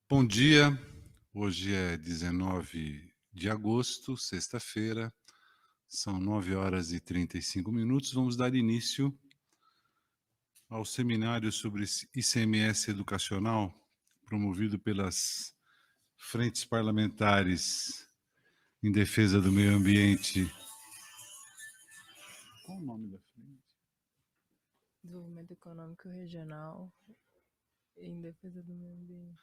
Bom dia, hoje é 19 de agosto, sexta-feira, são 9 horas e 35 minutos. Vamos dar início ao seminário sobre ICMS educacional, promovido pelas frentes parlamentares em defesa do meio ambiente. Qual o nome da frente? Desenvolvimento Econômico Regional em defesa do meio ambiente.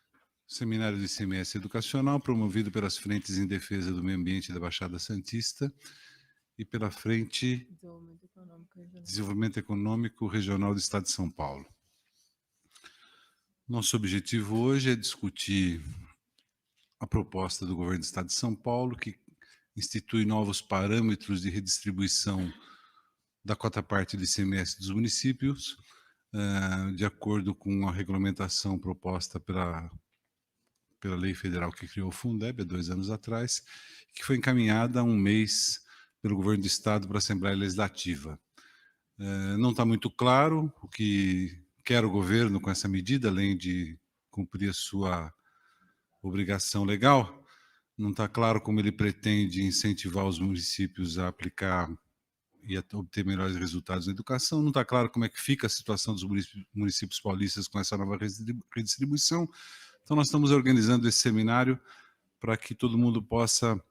Seminário de ICMS educacional, promovido pelas frentes em defesa do meio ambiente da Baixada Santista e pela Frente Desenvolvimento Econômico Regional do Estado de São Paulo. Nosso objetivo hoje é discutir a proposta do governo do Estado de São Paulo, que institui novos parâmetros de redistribuição da cota-parte do ICMS dos municípios, de acordo com a regulamentação proposta pela lei federal que criou o Fundeb há 2 anos atrás, que foi encaminhada há um mês pelo governo do Estado para a Assembleia Legislativa. Não está muito claro o que quer o governo com essa medida, além de cumprir a sua obrigação legal. Não está claro como ele pretende incentivar os municípios a aplicar e a obter melhores resultados na educação. Não está claro como é que fica a situação dos municípios paulistas com essa nova redistribuição. Então, nós estamos organizando esse seminário para que todo mundo possa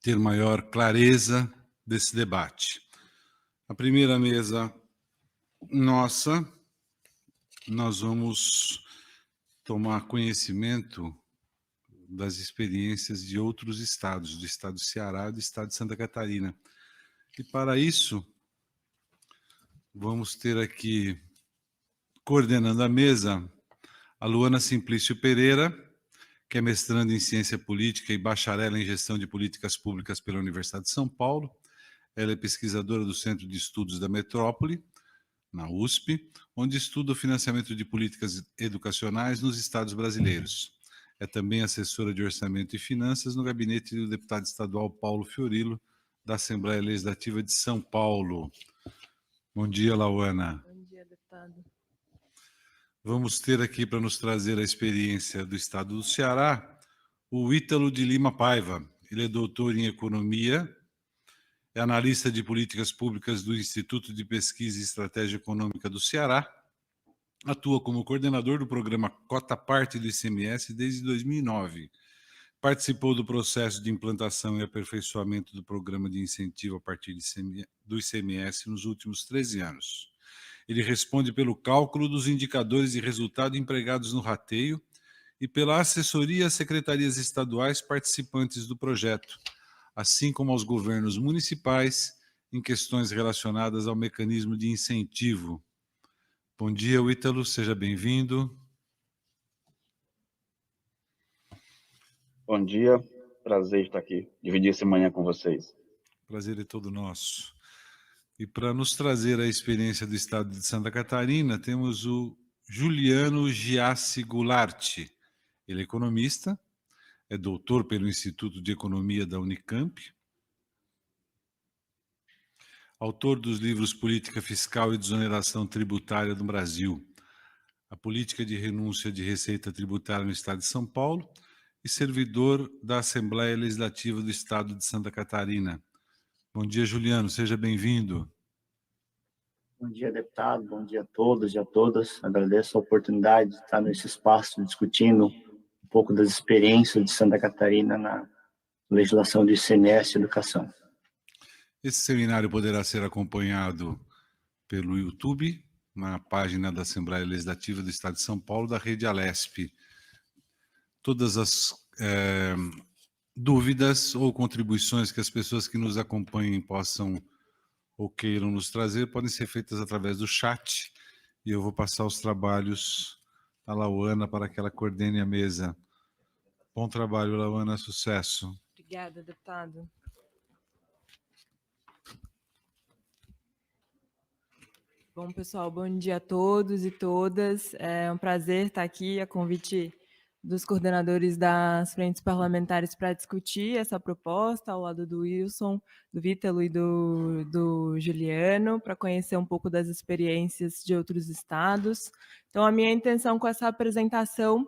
ter maior clareza desse debate. A primeira mesa nossa, nós vamos tomar conhecimento das experiências de outros estados, do estado do Ceará e do estado de Santa Catarina. E para isso, vamos ter aqui, coordenando a mesa, a Luana Simplício Pereira, que é mestranda em Ciência Política e bacharel em Gestão de Políticas Públicas pela Universidade de São Paulo. Ela é pesquisadora do Centro de Estudos da Metrópole, na USP, onde estuda o financiamento de políticas educacionais nos estados brasileiros. É também assessora de Orçamento e Finanças no gabinete do deputado estadual Paulo Fiorilo, da Assembleia Legislativa de São Paulo. Bom dia, Lauana. Bom dia, deputado. Vamos ter aqui para nos trazer a experiência do estado do Ceará, o Ítalo de Lima Paiva. Ele é doutor em Economia, é analista de políticas públicas do Instituto de Pesquisa e Estratégia Econômica do Ceará, atua como coordenador do programa Cota Parte do ICMS desde 2009. Participou do processo de implantação e aperfeiçoamento do programa de incentivo a partir do ICMS nos últimos 13 anos. Ele responde pelo cálculo dos indicadores de resultado empregados no rateio e pela assessoria às secretarias estaduais participantes do projeto, assim como aos governos municipais em questões relacionadas ao mecanismo de incentivo. Bom dia, Ítalo, seja bem-vindo. Bom dia, prazer estar aqui, dividir essa manhã com vocês. Prazer é todo nosso. E para nos trazer a experiência do estado de Santa Catarina, temos o Juliano Giassi Goulart. Ele é economista, é doutor pelo Instituto de Economia da Unicamp, autor dos livros Política Fiscal e Desoneração Tributária do Brasil, a Política de Renúncia de Receita Tributária no Estado de São Paulo e servidor da Assembleia Legislativa do Estado de Santa Catarina. Bom dia, Juliano, seja bem-vindo. Bom dia, deputado, bom dia a todos e a todas. Agradeço a oportunidade de estar nesse espaço discutindo um pouco das experiências de Santa Catarina na legislação de ICMS e educação. Esse seminário poderá ser acompanhado pelo YouTube, na página da Assembleia Legislativa do Estado de São Paulo, da Rede Alesp. Todas as dúvidas ou contribuições que as pessoas que nos acompanhem possam ou queiram nos trazer podem ser feitas através do chat, e eu vou passar os trabalhos à Lauana para que ela coordene a mesa. Bom trabalho, Lauana, sucesso. Obrigada, deputado. Bom, pessoal, bom dia a todos e todas. É um prazer estar aqui, a convite dos coordenadores das frentes parlamentares para discutir essa proposta, ao lado do Wilson, do Vítalo e do Juliano, para conhecer um pouco das experiências de outros estados. Então, a minha intenção com essa apresentação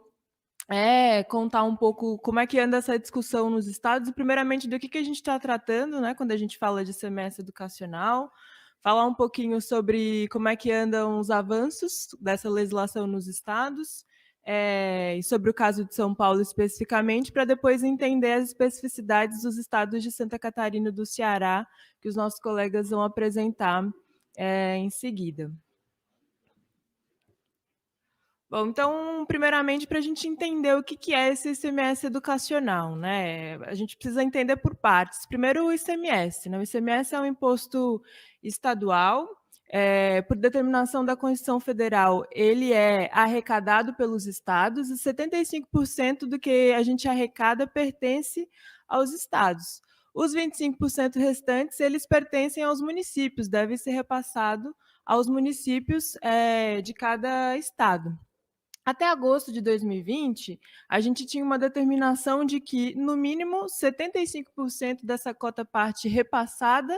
é contar um pouco como é que anda essa discussão nos estados, e primeiramente do que a gente está tratando, né, quando a gente fala de semestre educacional, falar um pouquinho sobre como é que andam os avanços dessa legislação nos estados, e sobre o caso de São Paulo especificamente, para depois entender as especificidades dos estados de Santa Catarina e do Ceará, que os nossos colegas vão apresentar em seguida. Bom, então, primeiramente, para a gente entender o que é esse ICMS educacional, né? A gente precisa entender por partes. Primeiro, o ICMS, né? O ICMS é um imposto estadual, por determinação da Constituição Federal, ele é arrecadado pelos estados e 75% do que a gente arrecada pertence aos estados. Os 25% restantes, eles pertencem aos municípios, deve ser repassado aos municípios de cada estado. Até agosto de 2020, a gente tinha uma determinação de que, no mínimo, 75% dessa cota-parte repassada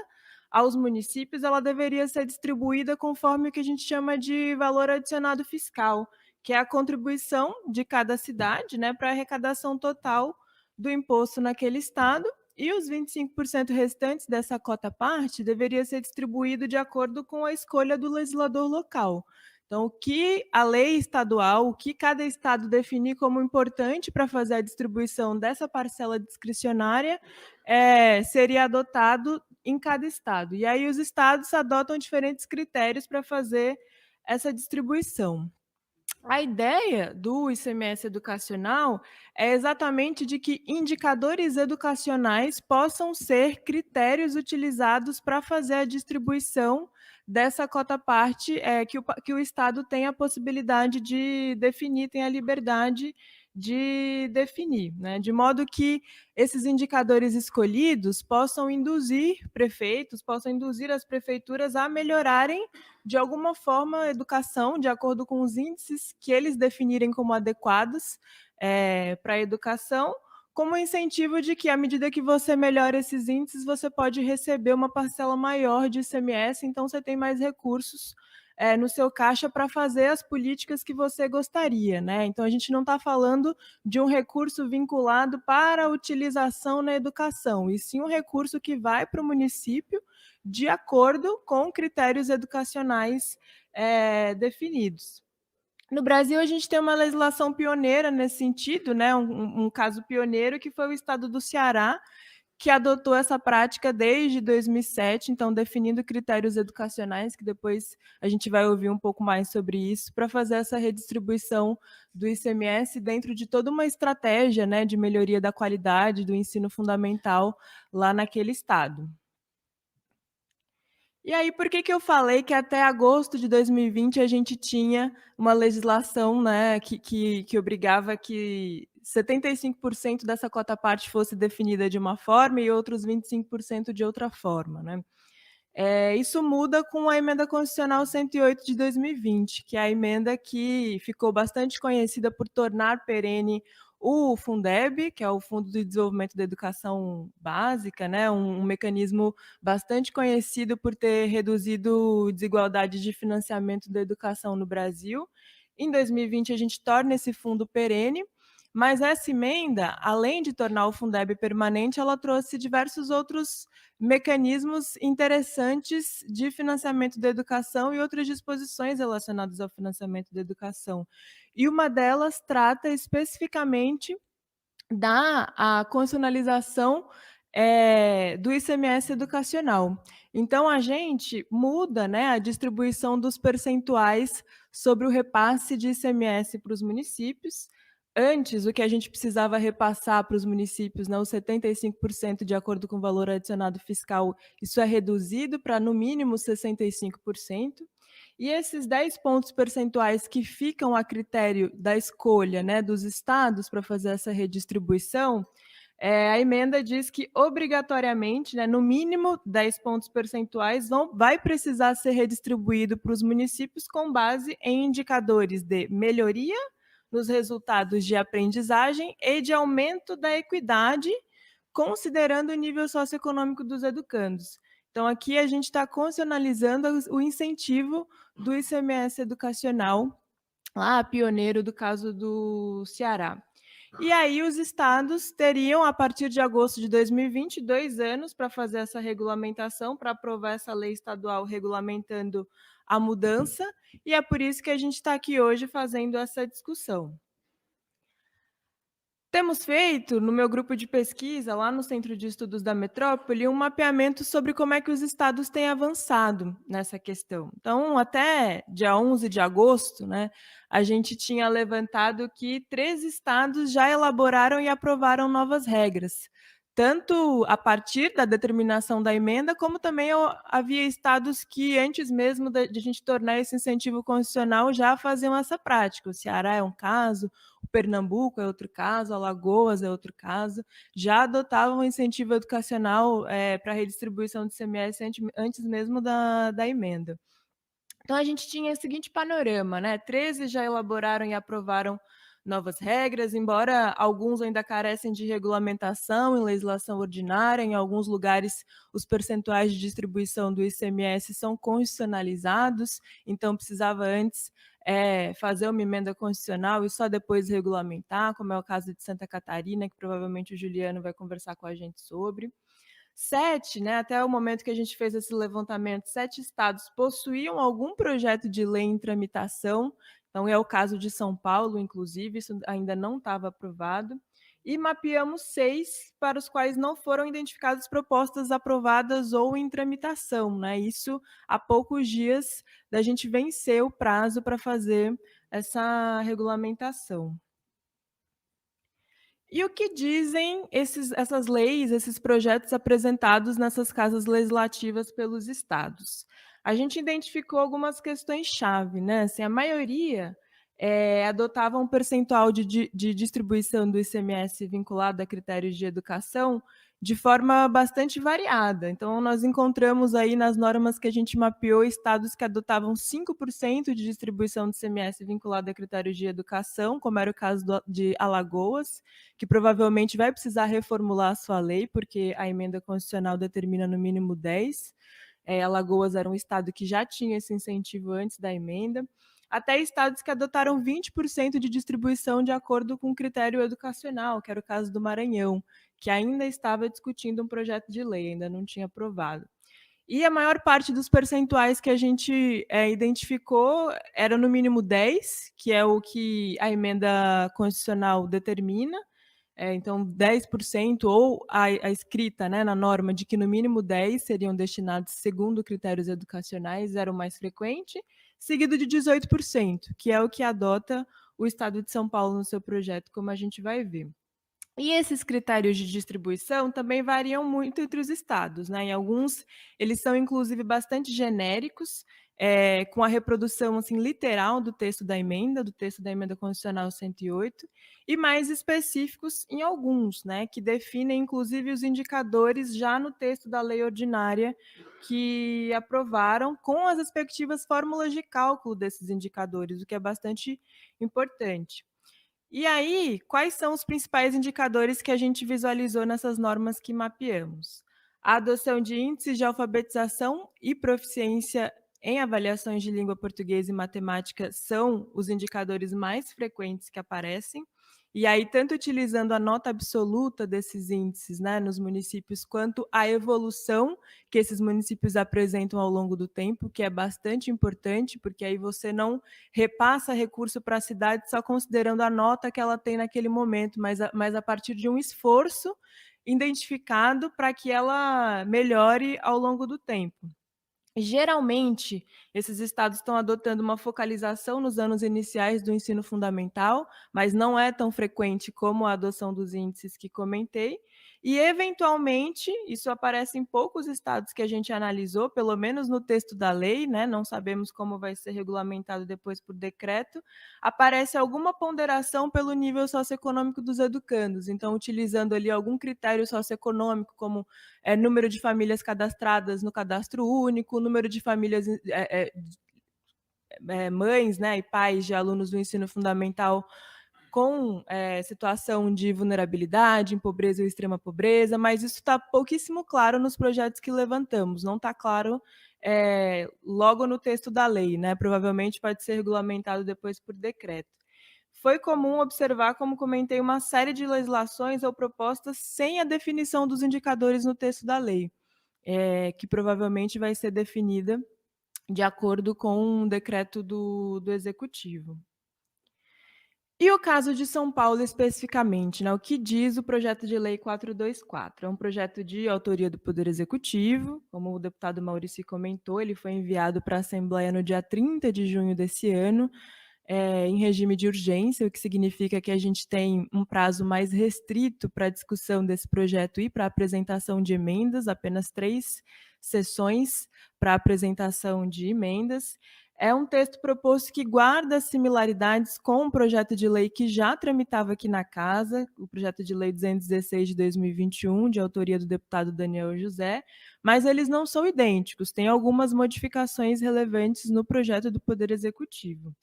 aos municípios, ela deveria ser distribuída conforme o que a gente chama de valor adicionado fiscal, que é a contribuição de cada cidade, né, para a arrecadação total do imposto naquele estado, e os 25% restantes dessa cota-parte deveria ser distribuído de acordo com a escolha do legislador local. Então, o que a lei estadual, o que cada estado definir como importante para fazer a distribuição dessa parcela discricionária, seria adotado em cada estado. E aí os estados adotam diferentes critérios para fazer essa distribuição. A ideia do ICMS educacional é exatamente de que indicadores educacionais possam ser critérios utilizados para fazer a distribuição dessa cota-parte que o Estado tem a possibilidade de definir, tem a liberdade de definir, né? De modo que esses indicadores escolhidos possam induzir prefeitos, possam induzir as prefeituras a melhorarem de alguma forma a educação, de acordo com os índices que eles definirem como adequados para a educação, como incentivo de que, à medida que você melhora esses índices, você pode receber uma parcela maior de ICMS, então você tem mais recursos no seu caixa para fazer as políticas que você gostaria, né? Então, a gente não está falando de um recurso vinculado para a utilização na educação, e sim um recurso que vai para o município de acordo com critérios educacionais definidos. No Brasil, a gente tem uma legislação pioneira nesse sentido, né? Um caso pioneiro que foi o estado do Ceará, que adotou essa prática desde 2007, então definindo critérios educacionais, que depois a gente vai ouvir um pouco mais sobre isso, para fazer essa redistribuição do ICMS dentro de toda uma estratégia, né, de melhoria da qualidade do ensino fundamental lá naquele estado. E aí, por que eu falei que até agosto de 2020 a gente tinha uma legislação, né, que obrigava que 75% dessa cota-parte fosse definida de uma forma e outros 25% de outra forma, né? Isso muda com a Emenda Constitucional 108 de 2020, que é a emenda que ficou bastante conhecida por tornar perene o Fundeb, que é o Fundo de Desenvolvimento da Educação Básica, né, um mecanismo bastante conhecido por ter reduzido desigualdades de financiamento da educação no Brasil. Em 2020, a gente torna esse fundo perene, mas essa emenda, além de tornar o Fundeb permanente, ela trouxe diversos outros mecanismos interessantes de financiamento da educação e outras disposições relacionadas ao financiamento da educação. E uma delas trata especificamente da constitucionalização do ICMS educacional. Então, a gente muda, né, a distribuição dos percentuais sobre o repasse de ICMS para os municípios. Antes, o que a gente precisava repassar para os municípios, né, os 75% de acordo com o valor adicionado fiscal, isso é reduzido para, no mínimo, 65%. E esses 10 pontos percentuais que ficam a critério da escolha, né, dos estados para fazer essa redistribuição, a emenda diz que, obrigatoriamente, né, no mínimo 10 pontos percentuais vai precisar ser redistribuído para os municípios com base em indicadores de melhoria nos resultados de aprendizagem e de aumento da equidade, considerando o nível socioeconômico dos educandos. Então, aqui a gente está constitucionalizando o incentivo do ICMS educacional, lá pioneiro do caso do Ceará. E aí os estados teriam, a partir de agosto de 2020, 2 anos para fazer essa regulamentação, para aprovar essa lei estadual regulamentando a mudança, e é por isso que a gente está aqui hoje fazendo essa discussão. Temos feito, no meu grupo de pesquisa, lá no Centro de Estudos da Metrópole, um mapeamento sobre como é que os estados têm avançado nessa questão. Então, até dia 11 de agosto, né, a gente tinha levantado que 13 estados já elaboraram e aprovaram novas regras, tanto a partir da determinação da emenda, como também havia estados que, antes mesmo de a gente tornar esse incentivo constitucional, já faziam essa prática. O Ceará é um caso, o Pernambuco é outro caso, Alagoas é outro caso, já adotavam um incentivo educacional para a redistribuição do ICMS antes mesmo da emenda. Então, a gente tinha o seguinte panorama, né? 13 já elaboraram e aprovaram novas regras, embora alguns ainda carecem de regulamentação em legislação ordinária, em alguns lugares os percentuais de distribuição do ICMS são constitucionalizados, então precisava antes fazer uma emenda constitucional e só depois regulamentar, como é o caso de Santa Catarina, que provavelmente o Juliano vai conversar com a gente sobre. 7, né, até o momento que a gente fez esse levantamento, 7 estados possuíam algum projeto de lei em tramitação, então é o caso de São Paulo, inclusive, isso ainda não estava aprovado, e mapeamos 6 para os quais não foram identificadas propostas aprovadas ou em tramitação, né? Isso há poucos dias da gente vencer o prazo para fazer essa regulamentação. E o que dizem essas leis, esses projetos apresentados nessas casas legislativas pelos estados? A gente identificou algumas questões-chave, né? Assim, a maioria adotava um percentual de distribuição do ICMS vinculado a critérios de educação de forma bastante variada. Então, nós encontramos aí nas normas que a gente mapeou estados que adotavam 5% de distribuição do ICMS vinculado a critérios de educação, como era o caso de Alagoas, que provavelmente vai precisar reformular a sua lei, porque a emenda constitucional determina no mínimo 10%. Alagoas era um estado que já tinha esse incentivo antes da emenda, até estados que adotaram 20% de distribuição de acordo com o critério educacional, que era o caso do Maranhão, que ainda estava discutindo um projeto de lei, ainda não tinha aprovado. E a maior parte dos percentuais que a gente identificou era no mínimo 10%, que é o que a emenda constitucional determina, então 10%, ou a escrita, né, na norma de que no mínimo 10% seriam destinados segundo critérios educacionais, era o mais frequente, seguido de 18%, que é o que adota o Estado de São Paulo no seu projeto, como a gente vai ver. E esses critérios de distribuição também variam muito entre os estados, né? Em alguns, eles são, inclusive, bastante genéricos, com a reprodução assim, literal do texto da emenda constitucional 108, e mais específicos em alguns, né? Que definem, inclusive, os indicadores já no texto da lei ordinária que aprovaram, com as respectivas fórmulas de cálculo desses indicadores, o que é bastante importante. E aí, quais são os principais indicadores que a gente visualizou nessas normas que mapeamos? A adoção de índices de alfabetização e proficiência em avaliações de língua portuguesa e matemática são os indicadores mais frequentes que aparecem. E aí, tanto utilizando a nota absoluta desses índices, né, nos municípios, quanto a evolução que esses municípios apresentam ao longo do tempo, que é bastante importante, porque aí você não repassa recurso para a cidade só considerando a nota que ela tem naquele momento, mas a partir de um esforço identificado para que ela melhore ao longo do tempo. Geralmente, esses estados estão adotando uma focalização nos anos iniciais do ensino fundamental, mas não é tão frequente como a adoção dos índices que comentei. E, eventualmente, isso aparece em poucos estados que a gente analisou, pelo menos no texto da lei, né? Não sabemos como vai ser regulamentado depois por decreto, aparece alguma ponderação pelo nível socioeconômico dos educandos. Então, utilizando ali algum critério socioeconômico, como número de famílias cadastradas no cadastro único, número de famílias, mães, né, e pais de alunos do ensino fundamental com situação de vulnerabilidade, em pobreza ou extrema pobreza, mas isso está pouquíssimo claro nos projetos que levantamos, não está claro logo no texto da lei, né? Provavelmente pode ser regulamentado depois por decreto. Foi comum observar, como comentei, uma série de legislações ou propostas sem a definição dos indicadores no texto da lei, que provavelmente vai ser definida de acordo com um decreto do Executivo. E o caso de São Paulo especificamente, né? O que diz o projeto de lei 424? É um projeto de autoria do Poder Executivo, como o deputado Maurício comentou, ele foi enviado para a Assembleia no dia 30 de junho desse ano, em regime de urgência, o que significa que a gente tem um prazo mais restrito para a discussão desse projeto e para a apresentação de emendas, apenas 3 sessões para a apresentação de emendas. É um texto proposto que guarda similaridades com um projeto de lei que já tramitava aqui na Casa, o projeto de lei 216 de 2021, de autoria do deputado Daniel José, mas eles não são idênticos, tem algumas modificações relevantes no projeto do Poder Executivo.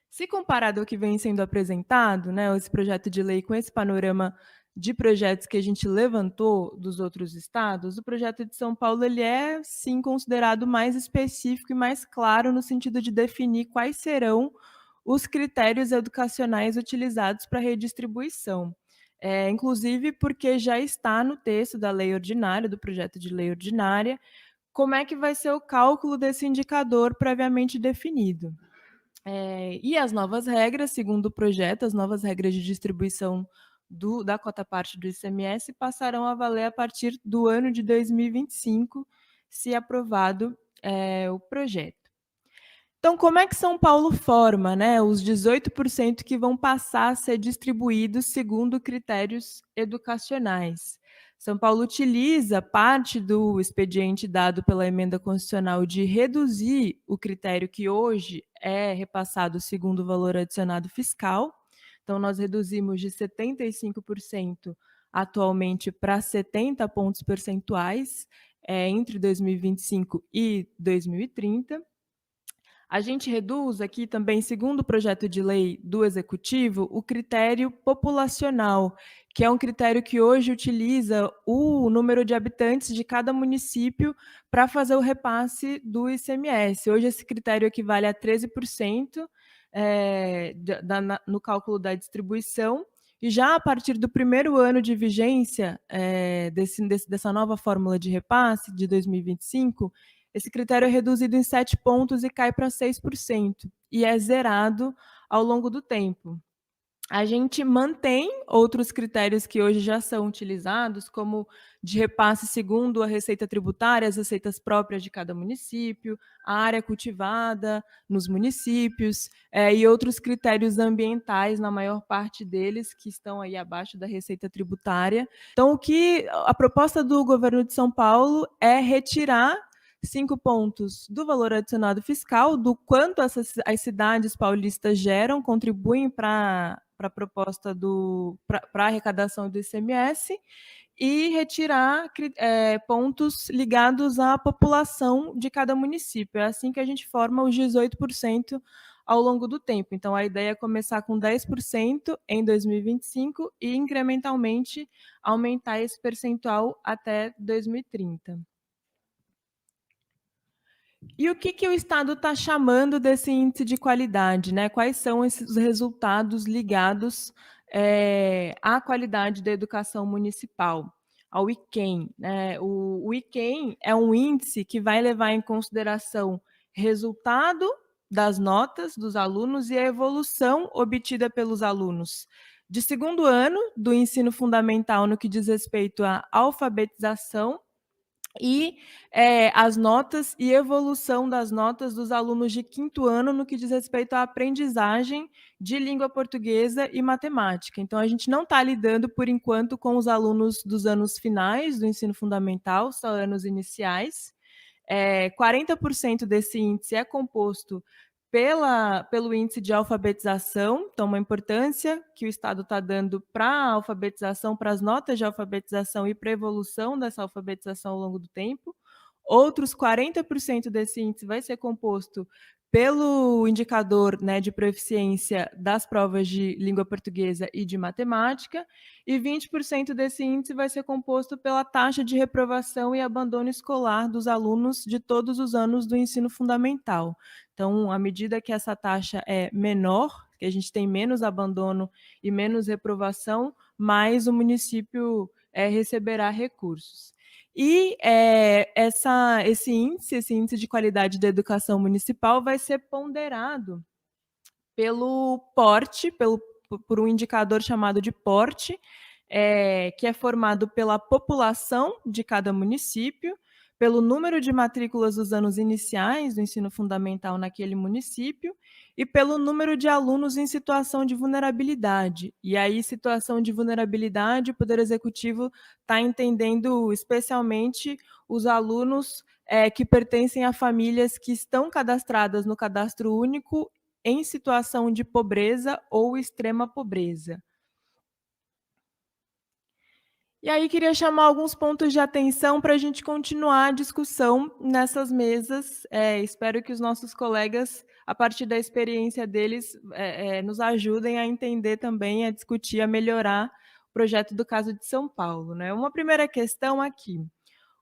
Se comparado ao que vem sendo apresentado, né, esse projeto de lei com esse panorama de projetos que a gente levantou dos outros estados, o projeto de São Paulo ele é, sim, considerado mais específico e mais claro no sentido de definir quais serão os critérios educacionais utilizados para redistribuição. Inclusive porque já está no texto da lei ordinária, do projeto de lei ordinária, como é que vai ser o cálculo desse indicador previamente definido. E as novas regras, segundo o projeto, as novas regras de distribuição da cota-parte do ICMS passarão a valer a partir do ano de 2025, se aprovado o projeto. Então, como é que São Paulo forma, né, os 18% que vão passar a ser distribuídos segundo critérios educacionais? São Paulo utiliza parte do expediente dado pela emenda constitucional de reduzir o critério que hoje é repassado segundo o valor adicionado fiscal. Então, nós reduzimos de 75% atualmente para 70 pontos percentuais entre 2025 e 2030. A gente reduz aqui também, segundo o projeto de lei do Executivo, o critério populacional, que é um critério que hoje utiliza o número de habitantes de cada município para fazer o repasse do ICMS. Hoje esse critério equivale a 13% no cálculo da distribuição, e já a partir do primeiro ano de vigência dessa nova fórmula de repasse, de 2025, esse critério é reduzido em 7 pontos e cai para 6%, e é zerado ao longo do tempo. A gente mantém outros critérios que hoje já são utilizados, como de repasse segundo a receita tributária, as receitas próprias de cada município, a área cultivada nos municípios, e outros critérios ambientais, na maior parte deles, que estão aí abaixo da receita tributária. Então, a proposta do governo de São Paulo é retirar 5 pontos do valor adicionado fiscal, do quanto as cidades paulistas geram, contribuem para a proposta para a arrecadação do ICMS, e retirar pontos ligados à população de cada município. É assim que a gente forma os 18% ao longo do tempo. Então, a ideia é começar com 10% em 2025 e, incrementalmente, aumentar esse percentual até 2030. E o que o Estado está chamando desse índice de qualidade, né? Quais são esses resultados ligados à qualidade da educação municipal, ao IQEM, né? O IQEM é um índice que vai levar em consideração resultado das notas dos alunos e a evolução obtida pelos alunos de segundo ano do ensino fundamental no que diz respeito à alfabetização, e as notas e evolução das notas dos alunos de quinto ano no que diz respeito à aprendizagem de língua portuguesa e matemática. Então, a gente não está lidando, por enquanto, com os alunos dos anos finais do ensino fundamental, só anos iniciais. 40% desse índice é composto pelo índice de alfabetização, então uma importância que o Estado está dando para a alfabetização, para as notas de alfabetização e para a evolução dessa alfabetização ao longo do tempo. Outros 40% desse índice vai ser composto pelo indicador, né, de proficiência das provas de língua portuguesa e de matemática, e 20% desse índice vai ser composto pela taxa de reprovação e abandono escolar dos alunos de todos os anos do ensino fundamental. Então, à medida que essa taxa é menor, que a gente tem menos abandono e menos reprovação, mais o município receberá recursos. E esse índice de qualidade da educação municipal vai ser ponderado pelo porte, por um indicador chamado de porte, que é formado pela população de cada município, pelo número de matrículas dos anos iniciais do ensino fundamental naquele município e pelo número de alunos em situação de vulnerabilidade. E aí, situação de vulnerabilidade, o Poder Executivo está entendendo especialmente os alunos que pertencem a famílias que estão cadastradas no Cadastro Único em situação de pobreza ou extrema pobreza. E aí queria chamar alguns pontos de atenção para a gente continuar a discussão nessas mesas. Espero que os nossos colegas, a partir da experiência deles, nos ajudem a entender também, a discutir, a melhorar o projeto do caso de São Paulo, né? Uma primeira questão aqui.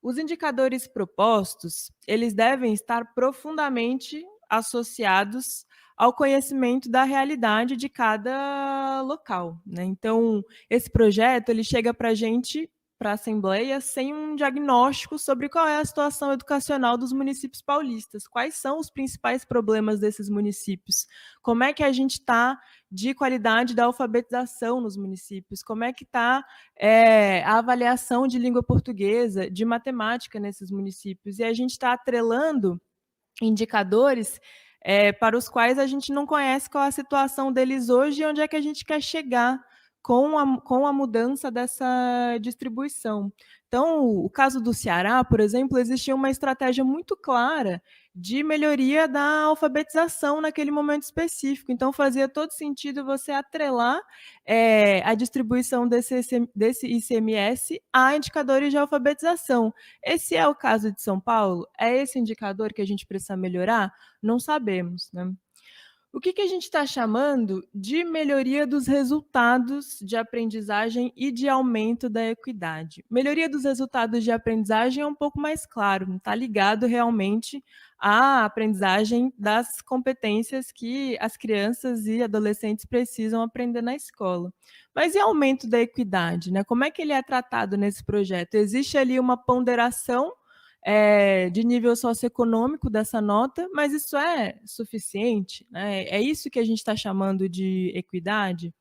Os indicadores propostos, eles devem estar profundamente associados ao conhecimento da realidade de cada local, né? Então, esse projeto, ele chega para a gente, para a Assembleia, sem um diagnóstico sobre qual é a situação educacional dos municípios paulistas, quais são os principais problemas desses municípios, como é que a gente está de qualidade da alfabetização nos municípios, como é que está a avaliação de língua portuguesa, de matemática nesses municípios, e a gente está atrelando indicadores para os quais a gente não conhece qual a situação deles hoje e onde é que a gente quer chegar com a mudança dessa distribuição. Então, o caso do Ceará, por exemplo, existia uma estratégia muito clara de melhoria da alfabetização naquele momento específico. Então, fazia todo sentido você atrelar a distribuição desse ICMS a indicadores de alfabetização. Esse é o caso de São Paulo? É esse indicador que a gente precisa melhorar? Não sabemos, né? O que a gente está chamando de melhoria dos resultados de aprendizagem e de aumento da equidade. Melhoria dos resultados de aprendizagem é um pouco mais claro, não está ligado realmente à aprendizagem das competências que as crianças e adolescentes precisam aprender na escola. Mas e aumento da equidade, né? Como é que ele é tratado nesse projeto? Existe ali uma ponderação de nível socioeconômico dessa nota, mas isso é suficiente, né? É isso que a gente está chamando de equidade?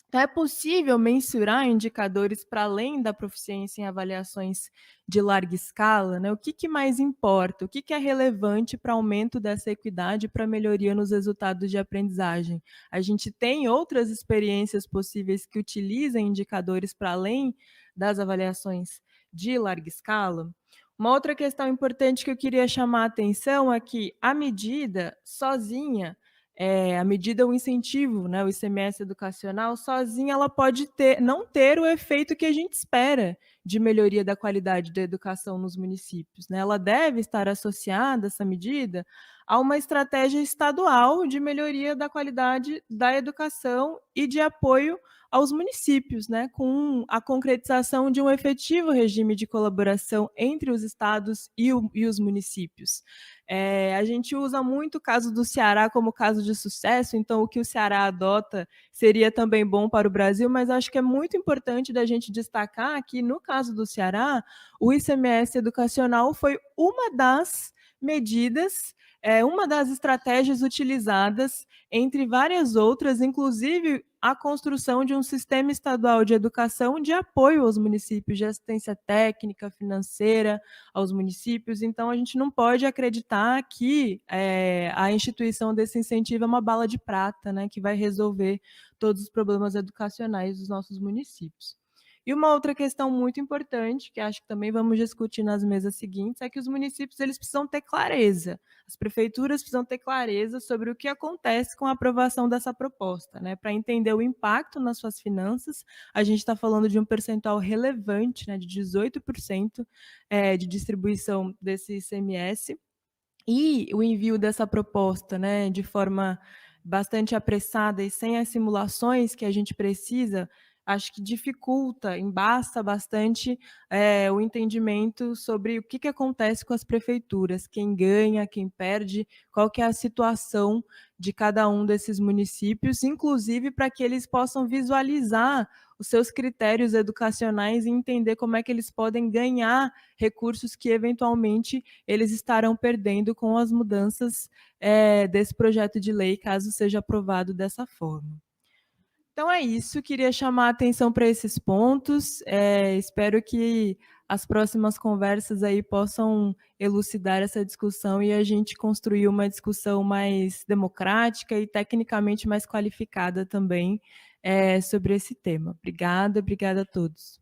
Então, é possível mensurar indicadores para além da proficiência em avaliações de larga escala, né? O que mais importa? O que é relevante para aumento dessa equidade e para melhoria nos resultados de aprendizagem? A gente tem outras experiências possíveis que utilizam indicadores para além das avaliações de larga escala? Uma outra questão importante que eu queria chamar a atenção é que a medida sozinha, a medida, o incentivo, né, o ICMS educacional, sozinha ela pode não ter o efeito que a gente espera de melhoria da qualidade da educação nos municípios, né? Ela deve estar associada, essa medida, a uma estratégia estadual de melhoria da qualidade da educação e de apoio aos municípios, né, com a concretização de um efetivo regime de colaboração entre os estados e os municípios. A gente usa muito o caso do Ceará como caso de sucesso, então o que o Ceará adota seria também bom para o Brasil, mas acho que é muito importante da gente destacar que, no caso do Ceará, o ICMS educacional foi uma das medidas, uma das estratégias utilizadas, entre várias outras, inclusive a construção de um sistema estadual de educação de apoio aos municípios, de assistência técnica, financeira aos municípios. Então, a gente não pode acreditar que a instituição desse incentivo é uma bala de prata, né, que vai resolver todos os problemas educacionais dos nossos municípios. E uma outra questão muito importante, que acho que também vamos discutir nas mesas seguintes, é que os municípios eles precisam ter clareza, as prefeituras precisam ter clareza sobre o que acontece com a aprovação dessa proposta, né? Para entender o impacto nas suas finanças, a gente está falando de um percentual relevante, né, de 18% de distribuição desse ICMS, E o envio dessa proposta, né, de forma bastante apressada e sem as simulações que a gente precisa, acho que dificulta, embaça bastante, o entendimento sobre o que que acontece com as prefeituras, quem ganha, quem perde, qual que é a situação de cada um desses municípios, inclusive para que eles possam visualizar os seus critérios educacionais e entender como é que eles podem ganhar recursos que eventualmente eles estarão perdendo com as mudanças desse projeto de lei, caso seja aprovado dessa forma. Então é isso, queria chamar a atenção para esses pontos, espero que as próximas conversas aí possam elucidar essa discussão e a gente construir uma discussão mais democrática e tecnicamente mais qualificada também sobre esse tema. Obrigada, obrigada a todos.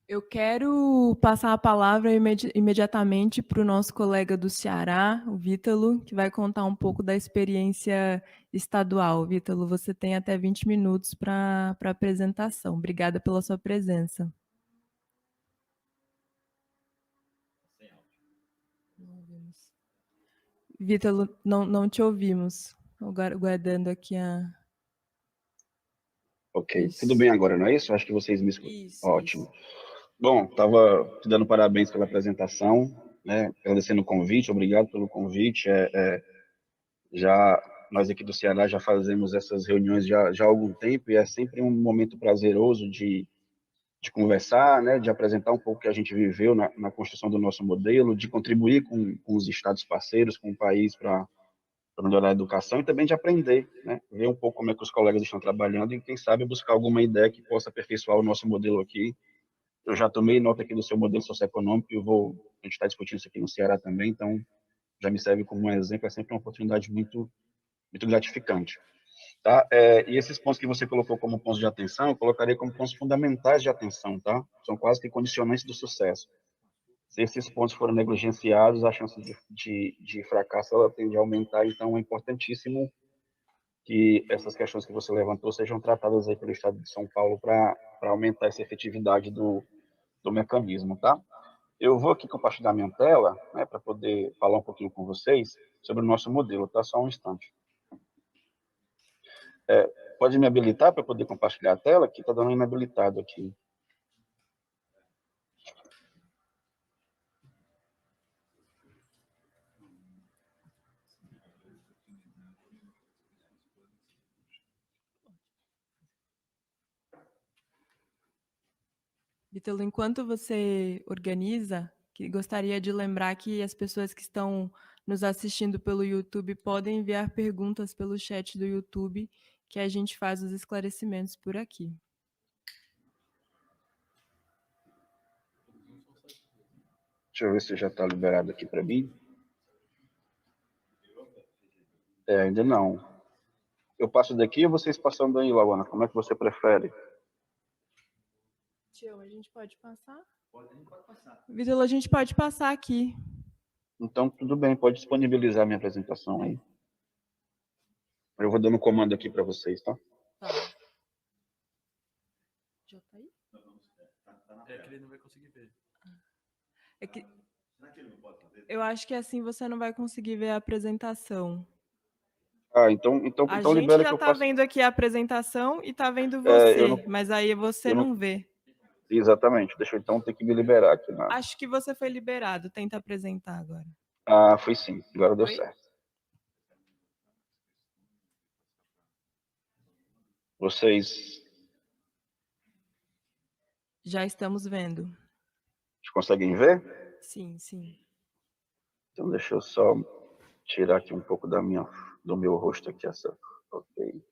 Eu quero passar a palavra imediatamente para o nosso colega do Ceará, o Vítalo, que vai contar um pouco da experiência estadual. Vítalo, você tem até 20 minutos para a apresentação. Obrigada pela sua presença. Vítalo, não te ouvimos. Guardando aqui a... Ok, Isso. tudo bem agora, não é isso? Acho que vocês me escutam. Isso, Ótimo. isso. Bom, estava te dando parabéns pela apresentação, né? Agradecendo o convite, obrigado pelo convite. Já nós aqui do Ceará já fazemos essas reuniões já há algum tempo e é sempre um momento prazeroso de conversar, né? De apresentar um pouco o que a gente viveu na construção do nosso modelo, de contribuir com os estados parceiros, com o país para melhorar a educação e também de aprender, né? Ver um pouco como é que os colegas estão trabalhando e, quem sabe, buscar alguma ideia que possa aperfeiçoar o nosso modelo aqui. Eu já tomei nota aqui do seu modelo socioeconômico e a gente está discutindo isso aqui no Ceará também, então já me serve como um exemplo, é sempre uma oportunidade muito, muito gratificante. Tá? E esses pontos que você colocou como pontos de atenção, eu colocaria como pontos fundamentais de atenção, tá? São quase que condicionantes do sucesso. Se esses pontos forem negligenciados, a chance de fracasso ela tende a aumentar, então é importantíssimo que essas questões que você levantou sejam tratadas aí pelo Estado de São Paulo para aumentar essa efetividade do mecanismo, tá? Eu vou aqui compartilhar minha tela, né, para poder falar um pouquinho com vocês sobre o nosso modelo, tá? Só um instante. Pode me habilitar para poder compartilhar a tela? Que está dando inabilitado aqui. Vítalo, enquanto você organiza, gostaria de lembrar que as pessoas que estão nos assistindo pelo YouTube podem enviar perguntas pelo chat do YouTube, que a gente faz os esclarecimentos por aqui. Deixa eu ver se já está liberado aqui para mim. Ainda não. Eu passo daqui ou vocês passam daí, Lawana? Como é que você prefere? Tio, a gente pode passar? Pode passar. Vítalo, a gente pode passar aqui. Então, tudo bem, pode disponibilizar minha apresentação aí. Eu vou dando comando aqui para vocês, tá? Tá. Já tá aí? É que ele não vai conseguir ver. É que... Eu acho que assim você não vai conseguir ver a apresentação. Então A gente libera já que eu está faço. vendo aqui a apresentação e está vendo você, mas aí você não vê. Exatamente. Deixa eu então ter que me liberar aqui. Acho que você foi liberado. Tenta apresentar agora. Foi sim. Agora deu Foi? certo. Vocês Já estamos vendo. conseguem ver? Sim, sim. Então deixa eu só tirar aqui um pouco do meu rosto aqui. Ok.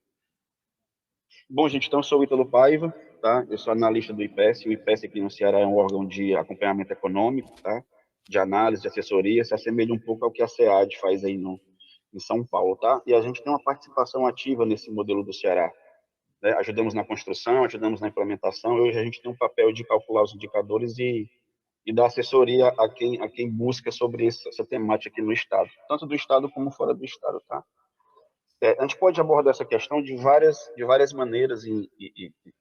Bom, gente, então eu sou o Ítalo Paiva, tá? Eu sou analista do IPES. O IPES aqui no Ceará é um órgão de acompanhamento econômico, tá? De análise, de assessoria, se assemelha um pouco ao que a SEAD faz aí em São Paulo, tá? E a gente tem uma participação ativa nesse modelo do Ceará, né? Ajudamos na construção, ajudamos na implementação. Hoje a gente tem um papel de calcular os indicadores e dar assessoria a quem busca sobre essa temática aqui no Estado, tanto do Estado como fora do Estado, tá? a gente pode abordar essa questão de várias maneiras e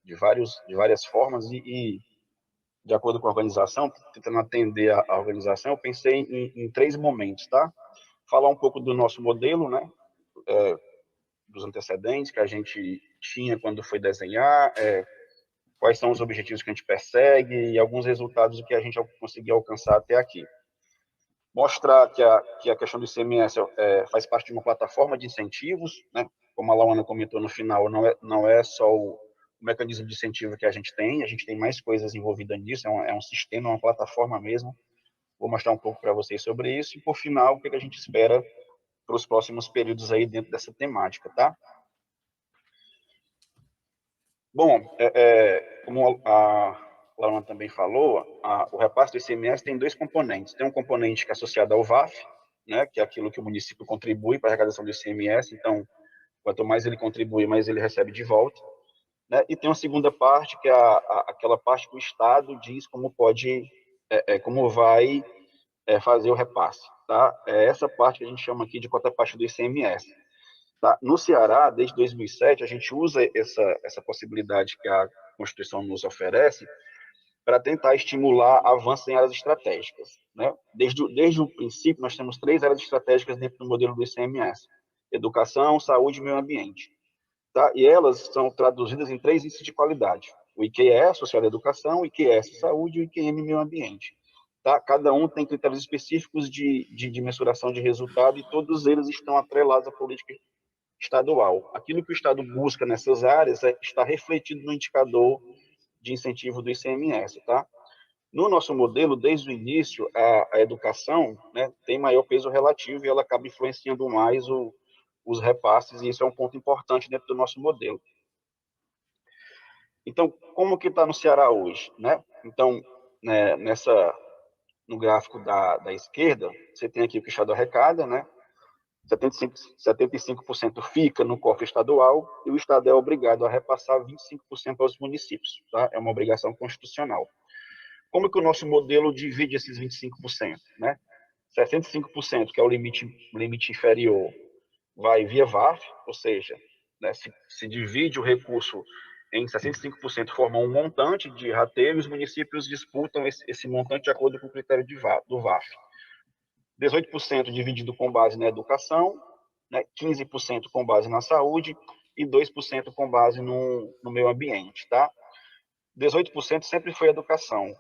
de várias formas e de acordo com a organização, tentando atender a organização, eu pensei em 3 momentos, tá? Falar um pouco do nosso modelo, né? Dos antecedentes que a gente tinha quando foi desenhar, quais são os objetivos que a gente persegue e alguns resultados que a gente conseguiu alcançar até aqui. Mostrar que a questão do ICMS faz parte de uma plataforma de incentivos, né? Como a Lauana comentou no final, não é só o mecanismo de incentivo que a gente tem mais coisas envolvidas nisso, é um sistema, uma plataforma mesmo. Vou mostrar um pouco para vocês sobre isso e, por final, o que a gente espera para os próximos períodos aí dentro dessa temática, tá? Bom, como a Laura também falou, o repasse do ICMS tem 2 componentes. Tem um componente que é associado ao VAF, né, que é aquilo que o município contribui para a arrecadação do ICMS, então, quanto mais ele contribui, mais ele recebe de volta. Né? E tem uma segunda parte, que é aquela parte que o Estado diz como vai fazer o repasse. Tá? É essa parte que a gente chama aqui de cota parte do ICMS. Tá? No Ceará, desde 2007, a gente usa essa possibilidade que a Constituição nos oferece para tentar estimular avanços em áreas estratégicas. Né? Desde o princípio, nós temos 3 áreas estratégicas dentro do modelo do ICMS: educação, saúde e meio ambiente. Tá? E elas são traduzidas em 3 índices de qualidade: o IQE, Social e Educação, o IQS, Saúde e o IQM, Meio Ambiente. Tá? Cada um tem critérios específicos de mensuração de resultado e todos eles estão atrelados à política estadual. Aquilo que o Estado busca nessas áreas está refletido no indicador de incentivo do ICMS. Tá? No nosso modelo, desde o início, a educação, né, tem maior peso relativo e ela acaba influenciando mais os repasses, e isso é um ponto importante dentro do nosso modelo. Então, como que está no Ceará hoje? Né? Então, né, no gráfico da esquerda, você tem aqui o que o Estado arrecada, né? 75% fica no cofre estadual e o Estado é obrigado a repassar 25% aos municípios. Tá? É uma obrigação constitucional. Como que o nosso modelo divide esses 25%? Né? 65%, que é o limite inferior, vai via VAF, ou seja, né, se divide o recurso em 65%, forma um montante de rateio e os municípios disputam esse montante de acordo com o critério do VAF. 18% dividido com base na educação, né, 15% com base na saúde e 2% com base no meio ambiente. Tá? 18% sempre foi educação.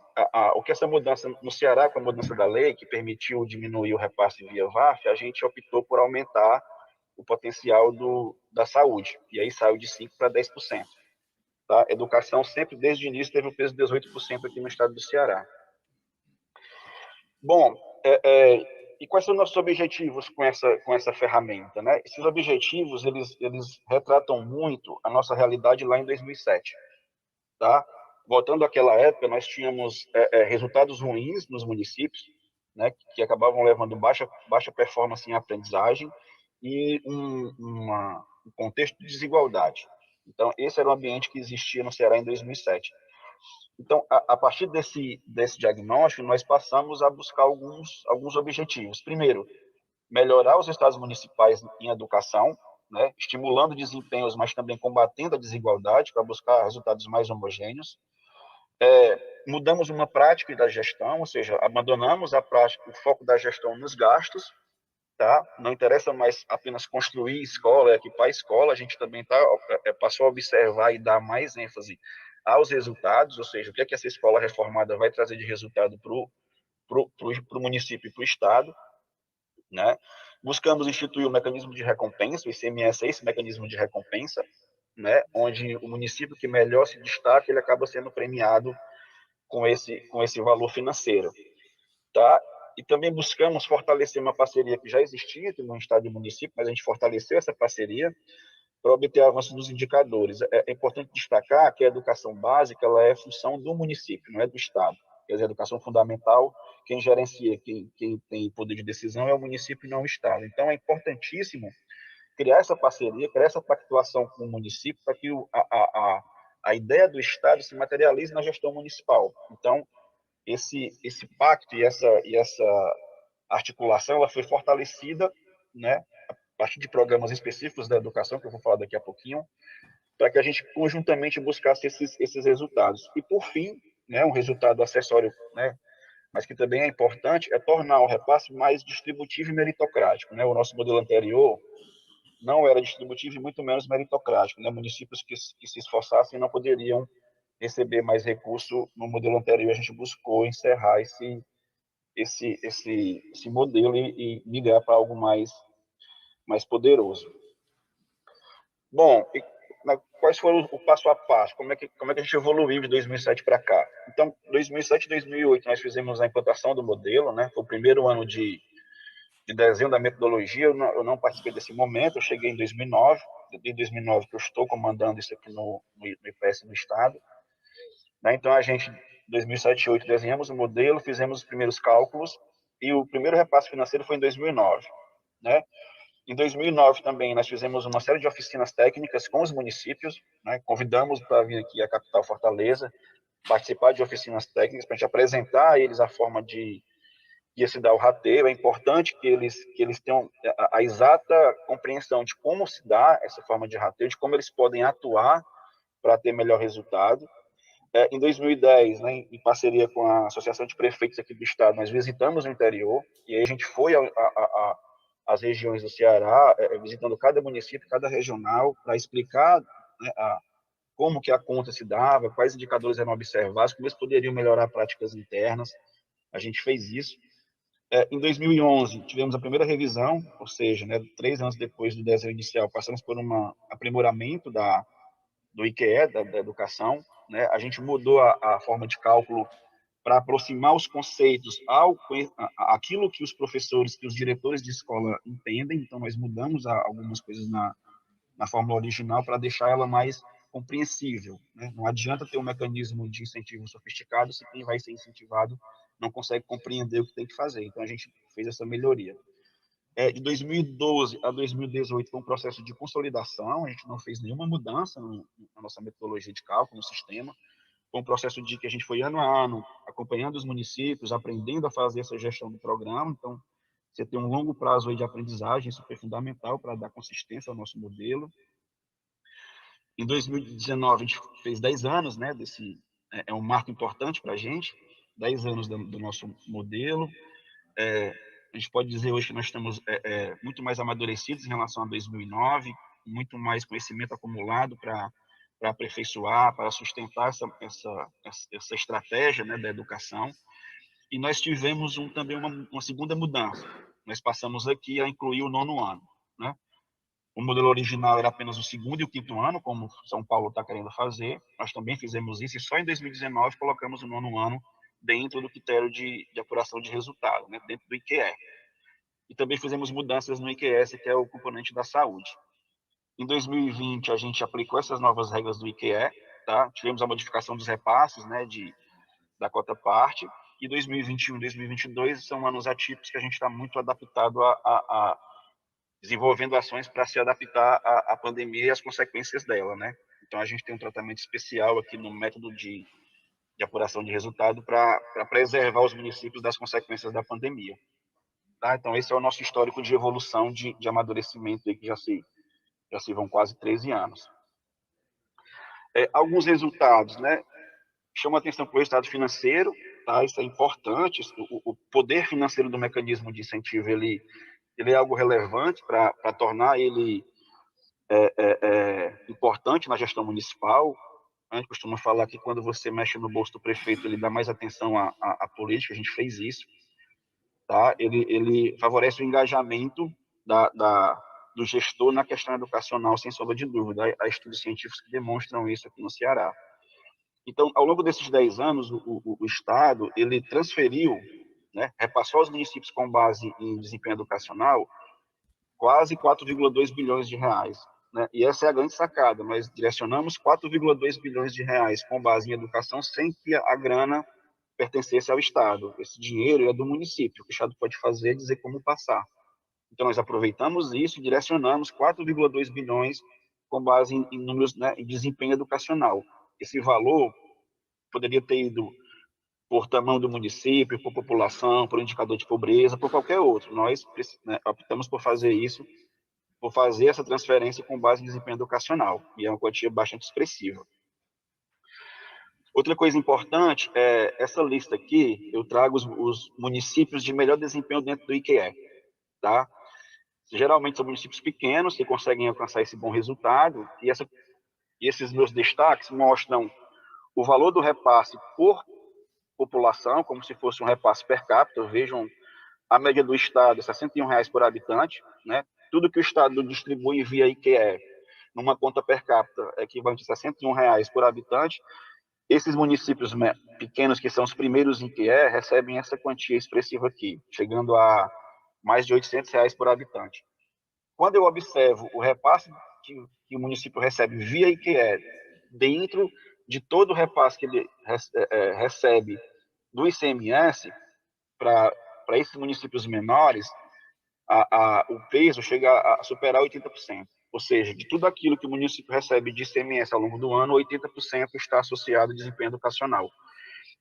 O que essa mudança no Ceará, com a mudança da lei, que permitiu diminuir o repasse via VAF, a gente optou por aumentar o potencial da saúde, e aí saiu de 5% para 10%. Tá? Educação sempre, desde o início, teve o peso de 18% aqui no estado do Ceará. Bom, e quais são nossos objetivos com essa ferramenta? Né? Esses objetivos, eles retratam muito a nossa realidade lá em 2007. Tá? Voltando àquela época, nós tínhamos resultados ruins nos municípios, né, que acabavam levando baixa performance em aprendizagem e um contexto de desigualdade. Então, esse era o ambiente que existia no Ceará em 2007. Então, a partir desse diagnóstico, nós passamos a buscar alguns objetivos. Primeiro, melhorar os estados municipais em educação, né, estimulando desempenhos, mas também combatendo a desigualdade para buscar resultados mais homogêneos. Mudamos uma prática da gestão, ou seja, abandonamos a prática, o foco da gestão nos gastos. Tá? Não interessa mais apenas construir escola, equipar a escola, a gente também passou a observar e dar mais ênfase aos resultados, ou seja, o que essa escola reformada vai trazer de resultado para o município e para o estado. Né? Buscamos instituir um mecanismo de recompensa, o ICMS é esse mecanismo de recompensa, né? Onde o município que melhor se destaca, ele acaba sendo premiado com esse valor financeiro. Tá? E também buscamos fortalecer uma parceria que já existia no estado e município, mas a gente fortaleceu essa parceria para obter avanço nos indicadores. É importante destacar que a educação básica ela é função do município, não é do estado. Quer dizer, a educação fundamental, quem gerencia, quem tem poder de decisão é o município e não o estado. Então, é importantíssimo criar essa parceria, criar essa pactuação com o município para que a ideia do estado se materialize na gestão municipal. Então, esse pacto e essa articulação ela foi fortalecida, né, partir de programas específicos da educação, que eu vou falar daqui a pouquinho, para que a gente conjuntamente buscasse esses resultados. E, por fim, né, um resultado acessório, né, mas que também é importante, é tornar o repasse mais distributivo e meritocrático. Né? O nosso modelo anterior não era distributivo e muito menos meritocrático. Né? Municípios que se esforçassem não poderiam receber mais recurso. No modelo anterior, a gente buscou encerrar esse modelo e migrar para algo mais poderoso. Bom, quais foram o passo a passo? Como é que a gente evoluiu de 2007 para cá? Então, 2007 e 2008, nós fizemos a implantação do modelo, né? Foi o primeiro ano de desenho da metodologia. Eu não participei desse momento, eu cheguei em 2009, de 2009 que eu estou comandando isso aqui no IPS no Estado. Né? Então, a gente, em 2007 e 2008, desenhamos o modelo, fizemos os primeiros cálculos, e o primeiro repasse financeiro foi em 2009. Né? Em 2009 também nós fizemos uma série de oficinas técnicas com os municípios, né? Convidamos para vir aqui à capital Fortaleza, participar de oficinas técnicas para a gente apresentar a eles a forma de se dar o rateio. É importante que eles tenham a exata compreensão de como se dá essa forma de rateio, de como eles podem atuar para ter melhor resultado. Em 2010, né, em parceria com a Associação de Prefeitos aqui do Estado, nós visitamos o interior, e aí a gente foi às regiões do Ceará, visitando cada município, cada regional, para explicar, né, como que a conta se dava, quais indicadores eram observados, como eles poderiam melhorar práticas internas. A gente fez isso. Em 2011, tivemos a primeira revisão, ou seja, né, 3 anos depois do desenho inicial, passamos por um aprimoramento do IQE, da educação. Né? A gente mudou a forma de cálculo para aproximar os conceitos àquilo que os professores, que os diretores de escola entendem. Então, nós mudamos algumas coisas na fórmula original para deixar ela mais compreensível. Né? Não adianta ter um mecanismo de incentivo sofisticado se quem vai ser incentivado não consegue compreender o que tem que fazer. Então, a gente fez essa melhoria. De 2012 a 2018 foi um processo de consolidação, a gente não fez nenhuma mudança na nossa metodologia de cálculo, no sistema. Foi um processo de que a gente foi ano a ano acompanhando os municípios, aprendendo a fazer essa gestão do programa. Então, você tem um longo prazo aí de aprendizagem, isso foi fundamental para dar consistência ao nosso modelo. Em 2019, a gente fez 10 anos, né, é um marco importante para a gente, 10 anos do nosso modelo. A gente pode dizer hoje que nós estamos muito mais amadurecidos em relação a 2009, muito mais conhecimento acumulado para aperfeiçoar, para sustentar essa estratégia, né, da educação. E nós tivemos também uma segunda mudança. Nós passamos aqui a incluir o 9º ano. Né? O modelo original era apenas o 2º e o 5º ano, como São Paulo está querendo fazer. Nós também fizemos isso e só em 2019 colocamos o 9º ano dentro do critério de apuração de resultado, né? Dentro do IQE. E também fizemos mudanças no IQS, que é o componente da saúde. Em 2020, a gente aplicou essas novas regras do IQE, tá? Tivemos a modificação dos repasses, né, da cota parte, e 2021 e 2022 são anos atípicos que a gente está muito adaptado a desenvolvendo ações para se adaptar à pandemia e às consequências dela, né? Então, a gente tem um tratamento especial aqui no método de apuração de resultado para preservar os municípios das consequências da pandemia. Tá? Então, esse é o nosso histórico de evolução, de amadurecimento, aí, que já se vão quase 13 anos. Alguns resultados, né? Chama a atenção para o resultado financeiro, tá? Isso é importante. O poder financeiro do mecanismo de incentivo ele é algo relevante para tornar ele importante na gestão municipal. A gente costuma falar que quando você mexe no bolso do prefeito, ele dá mais atenção à política. A gente fez isso. Tá? Ele favorece o engajamento do gestor na questão educacional, sem sombra de dúvida. Há estudos científicos que demonstram isso aqui no Ceará. Então, ao longo desses 10 anos, o Estado ele transferiu, né, repassou aos municípios com base em desempenho educacional quase 4,2 bilhões de reais. Né? E essa é a grande sacada. Nós direcionamos 4,2 bilhões de reais com base em educação sem que a grana pertencesse ao Estado. Esse dinheiro é do município. O que o Estado pode fazer é dizer como passar. Então, nós aproveitamos isso e direcionamos 4,2 bilhões com base em números, né, em desempenho educacional. Esse valor poderia ter ido por tamanho do município, por população, por indicador de pobreza, por qualquer outro. Nós, né, optamos por fazer isso por fazer essa transferência com base em desempenho educacional, e é uma quantia bastante expressiva. Outra coisa importante é essa lista aqui, eu trago os municípios de melhor desempenho dentro do IQE, tá? Geralmente são municípios pequenos que conseguem alcançar esse bom resultado, e esses meus destaques mostram o valor do repasse por população, como se fosse um repasse per capita. Vejam, a média do Estado é R$ 61 por habitante, né? Tudo que o Estado distribui via IQE, numa conta per capita, é equivalente a R$ 61 por habitante. Esses municípios pequenos, que são os primeiros em IQE, recebem essa quantia expressiva aqui, chegando a mais de R$ 800 por habitante. Quando eu observo o repasse que o município recebe via IQE, dentro de todo o repasse que ele recebe do ICMS, para esses municípios menores, o peso chega a superar 80%. Ou seja, de tudo aquilo que o município recebe de ICMS ao longo do ano, 80% está associado ao desempenho educacional.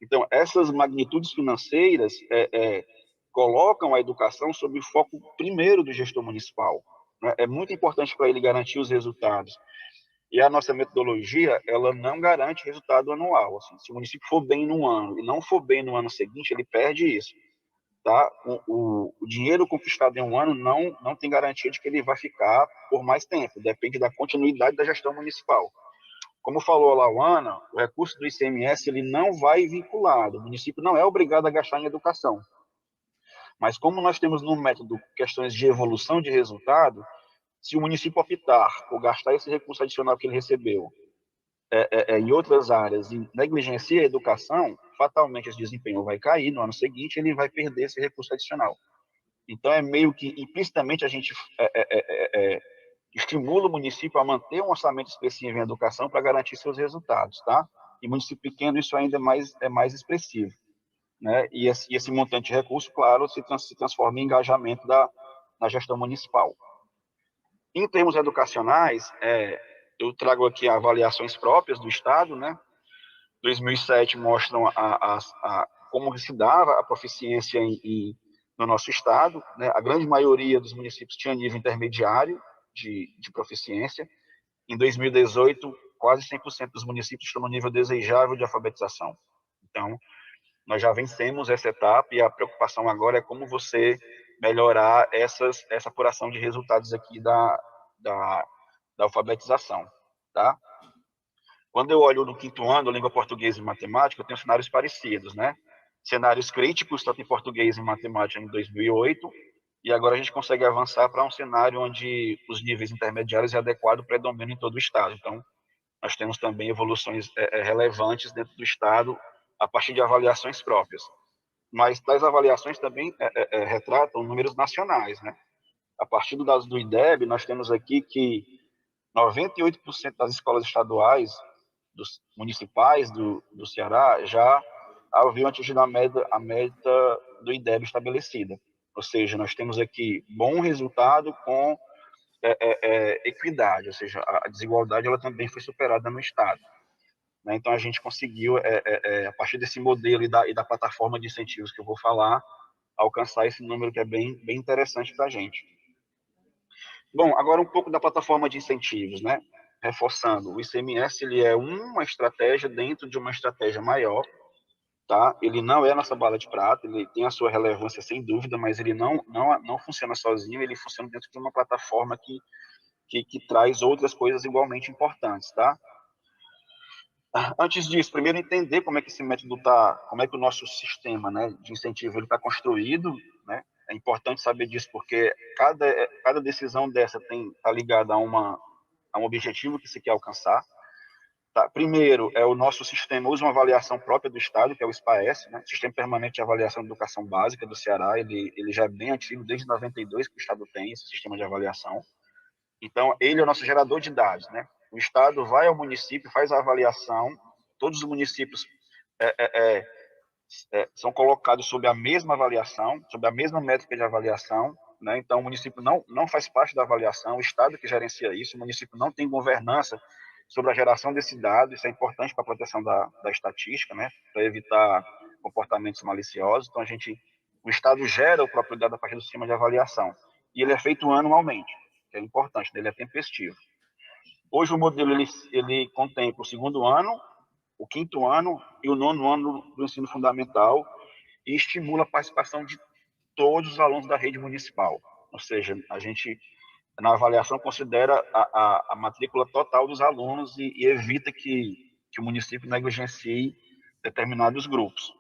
Então, essas magnitudes financeiras colocam a educação sob o foco primeiro do gestor municipal, né? É muito importante para ele garantir os resultados. E a nossa metodologia, ela não garante resultado anual. Assim, se o município for bem no ano e não for bem no ano seguinte, ele perde isso. Tá? O dinheiro conquistado em um ano não tem garantia de que ele vai ficar por mais tempo. Depende da continuidade da gestão municipal. Como falou a Lauana, o recurso do ICMS ele não vai vinculado. O município não é obrigado a gastar em educação. Mas como nós temos no método questões de evolução de resultado, se o município optar por gastar esse recurso adicional que ele recebeu em outras áreas e negligencia a educação, fatalmente esse desempenho vai cair no ano seguinte, ele vai perder esse recurso adicional. Então, é meio que implicitamente a gente estimula o município a manter um orçamento expressivo em educação para garantir seus resultados, tá? E município pequeno isso ainda é mais expressivo, né? E esse montante de recurso, claro, se transforma em engajamento na gestão municipal. Em termos educacionais, eu trago aqui avaliações próprias do Estado, né? 2007 mostram como se dava a proficiência no nosso Estado, né? A grande maioria dos municípios tinha nível intermediário de proficiência. Em 2018, quase 100% dos municípios estão no nível desejável de alfabetização. Então, nós já vencemos essa etapa e a preocupação agora é como você melhorar essa apuração de resultados aqui da alfabetização, tá? Quando eu olho no quinto ano, língua portuguesa e matemática, eu tenho cenários parecidos, né? Cenários críticos, tanto em português e matemática em 2008, e agora a gente consegue avançar para um cenário onde os níveis intermediários e adequado predominam em todo o Estado. Então, nós temos também evoluções relevantes dentro do Estado a partir de avaliações próprias. Mas tais avaliações também retratam números nacionais, né? A partir dos dados do IDEB, nós temos aqui que 98% das escolas estaduais, dos municipais do Ceará, já haviam atingido a meta do IDEB estabelecida. Ou seja, nós temos aqui bom resultado com equidade, ou seja, a desigualdade ela também foi superada no Estado. Né? Então, a gente conseguiu, a partir desse modelo e da plataforma de incentivos que eu vou falar, alcançar esse número que é bem interessante para a gente. Bom, agora um pouco da plataforma de incentivos, né? Reforçando, o ICMS ele é uma estratégia dentro de uma estratégia maior, tá? Ele não é nossa bala de prata, ele tem a sua relevância sem dúvida, mas ele não funciona sozinho, ele funciona dentro de uma plataforma que traz outras coisas igualmente importantes, tá? Antes disso, primeiro entender como é que esse método como é que o nosso sistema, né, de incentivo ele está construído, né? É importante saber disso porque cada decisão dessa está ligada a um objetivo que se quer alcançar. Tá? Primeiro, o nosso sistema usa uma avaliação própria do Estado, que é o SPAES, né? Sistema Permanente de Avaliação de Educação Básica do Ceará. Ele já é bem antigo, desde 92 que o Estado tem esse sistema de avaliação. Então, ele é o nosso gerador de dados, né? O Estado vai ao município, faz a avaliação, todos os municípios são colocados sob a mesma avaliação, sob a mesma métrica de avaliação, né? Então, o município não faz parte da avaliação, o Estado que gerencia isso, o município não tem governança sobre a geração desse dado, isso é importante para a proteção da estatística, né? Para evitar comportamentos maliciosos. Então, o Estado gera o próprio dado a partir do sistema de avaliação, e ele é feito anualmente. que é importante, ele é tempestivo. Hoje o modelo ele contempla o segundo ano, o quinto ano e o nono ano do ensino fundamental e estimula a participação de todos os alunos da rede municipal. Ou seja, a gente, na avaliação, considera a matrícula total dos alunos e evita que o município negligencie determinados grupos.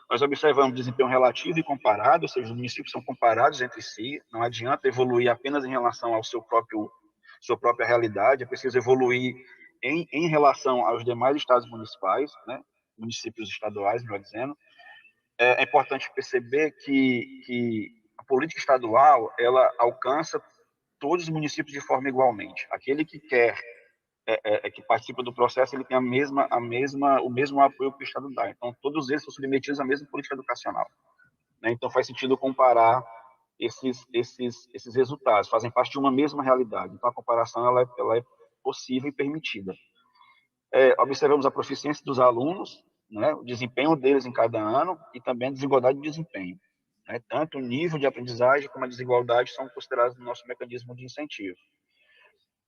Nós observamos desempenho relativo e comparado, ou seja, os municípios são comparados entre si, não adianta evoluir apenas em relação ao sua própria realidade, é preciso evoluir em relação aos demais estados municipais, né, municípios estaduais, melhor dizendo. É importante perceber que a política estadual, ela alcança todos os municípios de forma igualmente. Aquele que quer que participa do processo, ele tem o mesmo apoio que o Estado dá. Então, todos eles são submetidos à mesma política educacional, né? Então, faz sentido comparar esses resultados, fazem parte de uma mesma realidade. Então, a comparação ela é possível e permitida. Observamos a proficiência dos alunos, né, o desempenho deles em cada ano e também a desigualdade de desempenho, né? Tanto o nível de aprendizagem como a desigualdade são considerados no nosso mecanismo de incentivo.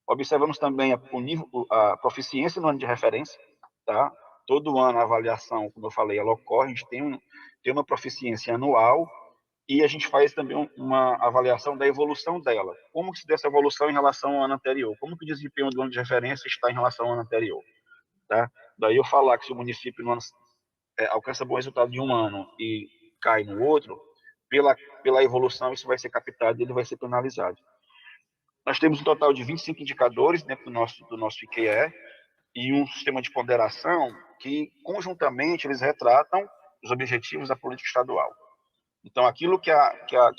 Observamos também a proficiência no ano de referência, tá? Todo ano a avaliação, como eu falei, ela ocorre, a gente tem uma proficiência anual e a gente faz também uma avaliação da evolução dela. Como que se deu essa evolução em relação ao ano anterior? Como que o desempenho do ano de referência está em relação ao ano anterior? Tá? Daí eu falar que se o município alcança bom resultado de um ano e cai no outro, pela evolução isso vai ser captado e ele vai ser penalizado. Nós temos um total de 25 indicadores dentro do nosso IQE e um sistema de ponderação que, conjuntamente, eles retratam os objetivos da política estadual. Então, aquilo que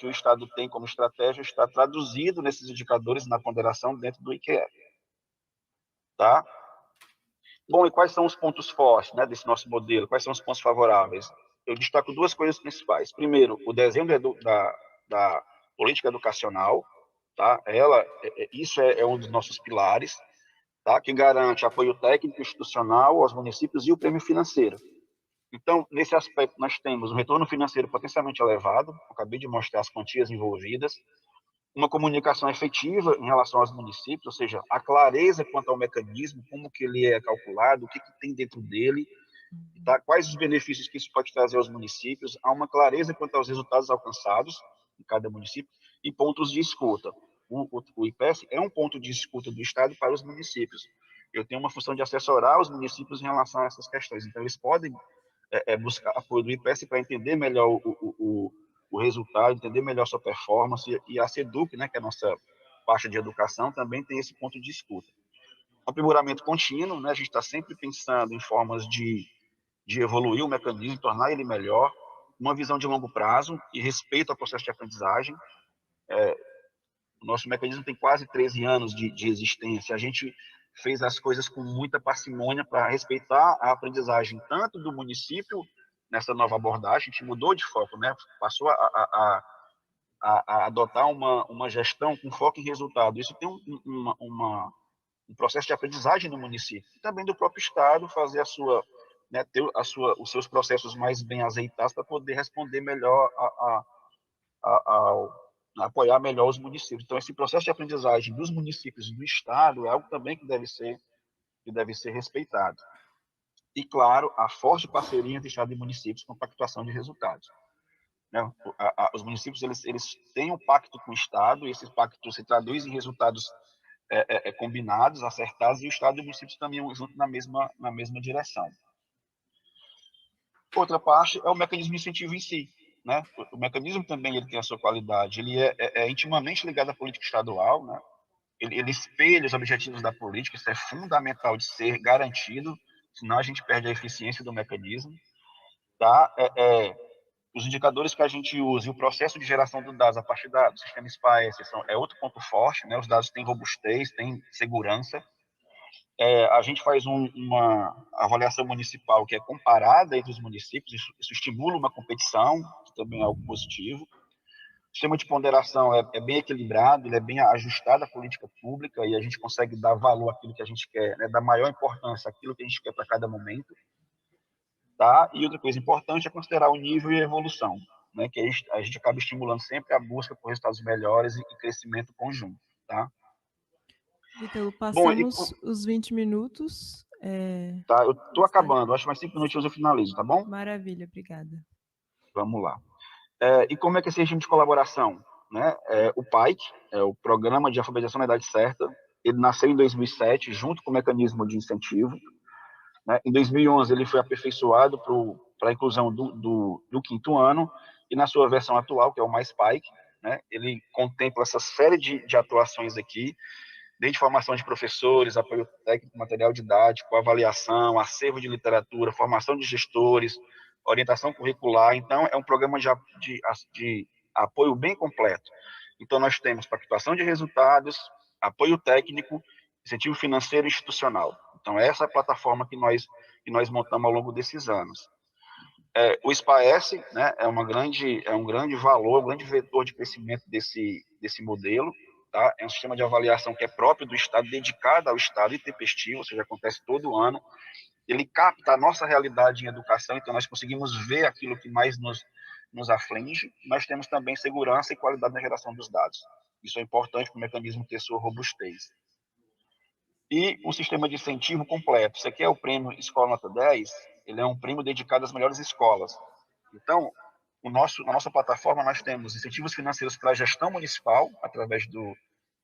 o Estado tem como estratégia está traduzido nesses indicadores na ponderação dentro do IQE. Tá? Bom, e quais são os pontos fortes, né, desse nosso modelo? Quais são os pontos favoráveis? Eu destaco duas coisas principais. Primeiro, o desenho da política educacional, tá? Isso é um dos nossos pilares, tá? Que garante apoio técnico e institucional aos municípios e o prêmio financeiro. Então, nesse aspecto, nós temos um retorno financeiro potencialmente elevado, acabei de mostrar as quantias envolvidas, uma comunicação efetiva em relação aos municípios, ou seja, a clareza quanto ao mecanismo, como que ele é calculado, o que tem dentro dele, tá? Quais os benefícios que isso pode trazer aos municípios, há uma clareza quanto aos resultados alcançados em cada município e pontos de escuta. O IPES é um ponto de escuta do Estado para os municípios. Eu tenho uma função de assessorar os municípios em relação a essas questões, então eles podem buscar apoio do IPES para entender melhor o resultado, entender melhor sua performance, e a SEDUC, né, que é a nossa parte de educação, também tem esse ponto de escuta. Aprimoramento contínuo, né, a gente está sempre pensando em formas de evoluir o mecanismo, tornar ele melhor, uma visão de longo prazo e respeito ao processo de aprendizagem. O nosso mecanismo tem quase 13 anos de existência, a gente fez as coisas com muita parcimônia para respeitar a aprendizagem tanto do município nessa nova abordagem, a gente mudou de foco, né? Passou a adotar uma gestão com foco em resultado. Isso tem um processo de aprendizagem no município e também do próprio Estado fazer ter os seus processos mais bem azeitados para poder responder melhor apoiar melhor os municípios. Então, esse processo de aprendizagem dos municípios e do Estado é algo também que deve ser respeitado. E, claro, a forte parceria entre Estado e municípios com pactuação de resultados. Né? Os municípios eles têm um pacto com o Estado, e esse pacto se traduz em resultados combinados, acertados, e o Estado e o município caminham junto na mesma direção. Outra parte é o mecanismo de incentivo em si. Né? O mecanismo também ele tem a sua qualidade, ele é intimamente ligado à política estadual, né? Ele espelha os objetivos da política, isso é fundamental de ser garantido, senão a gente perde a eficiência do mecanismo. Tá? Os indicadores que a gente usa e o processo de geração de dados a partir do sistema SPAES é outro ponto forte, né? Os dados têm robustez, têm segurança. A gente faz uma avaliação municipal que é comparada entre os municípios, isso estimula uma competição, que também é algo positivo. O sistema de ponderação é bem equilibrado, ele é bem ajustado à política pública e a gente consegue dar valor àquilo que a gente quer, né, dar maior importância àquilo que a gente quer para cada momento. Tá? E outra coisa importante é considerar o nível e a evolução. né, que a gente acaba estimulando sempre a busca por resultados melhores e crescimento conjunto, tá? Ítalo, Bom, passamos os 20 minutos. Tá, eu estou acabando, acho que mais 5 minutinhos eu finalizo, tá bom? Maravilha, obrigada. Vamos lá. E como é que é esse regime de colaboração? Né? O PAIC, o Programa de Alfabetização na Idade Certa, ele nasceu em 2007, junto com o mecanismo de incentivo. Né? Em 2011, ele foi aperfeiçoado para a inclusão do quinto ano, e na sua versão atual, que é o Mais PAIC, né? Ele contempla essa série de atuações aqui, desde formação de professores, apoio técnico, material didático, avaliação, acervo de literatura, formação de gestores, orientação curricular. Então, é um programa de apoio bem completo. Então, nós temos pactuação de resultados, apoio técnico, incentivo financeiro e institucional. Então, essa é a plataforma que nós montamos ao longo desses anos. O SPAES, né, é um grande valor, um grande vetor de crescimento desse modelo. Tá? É um sistema de avaliação que é próprio do Estado, dedicado ao Estado e tempestivo, ou seja, acontece todo ano. Ele capta a nossa realidade em educação, então nós conseguimos ver aquilo que mais nos aflige. Nós temos também segurança e qualidade na geração dos dados. Isso é importante para o mecanismo ter sua robustez. E um sistema de incentivo completo. Isso aqui é o prêmio Escola Nota 10, ele é um prêmio dedicado às melhores escolas. Então, na nossa plataforma, nós temos incentivos financeiros para a gestão municipal, através do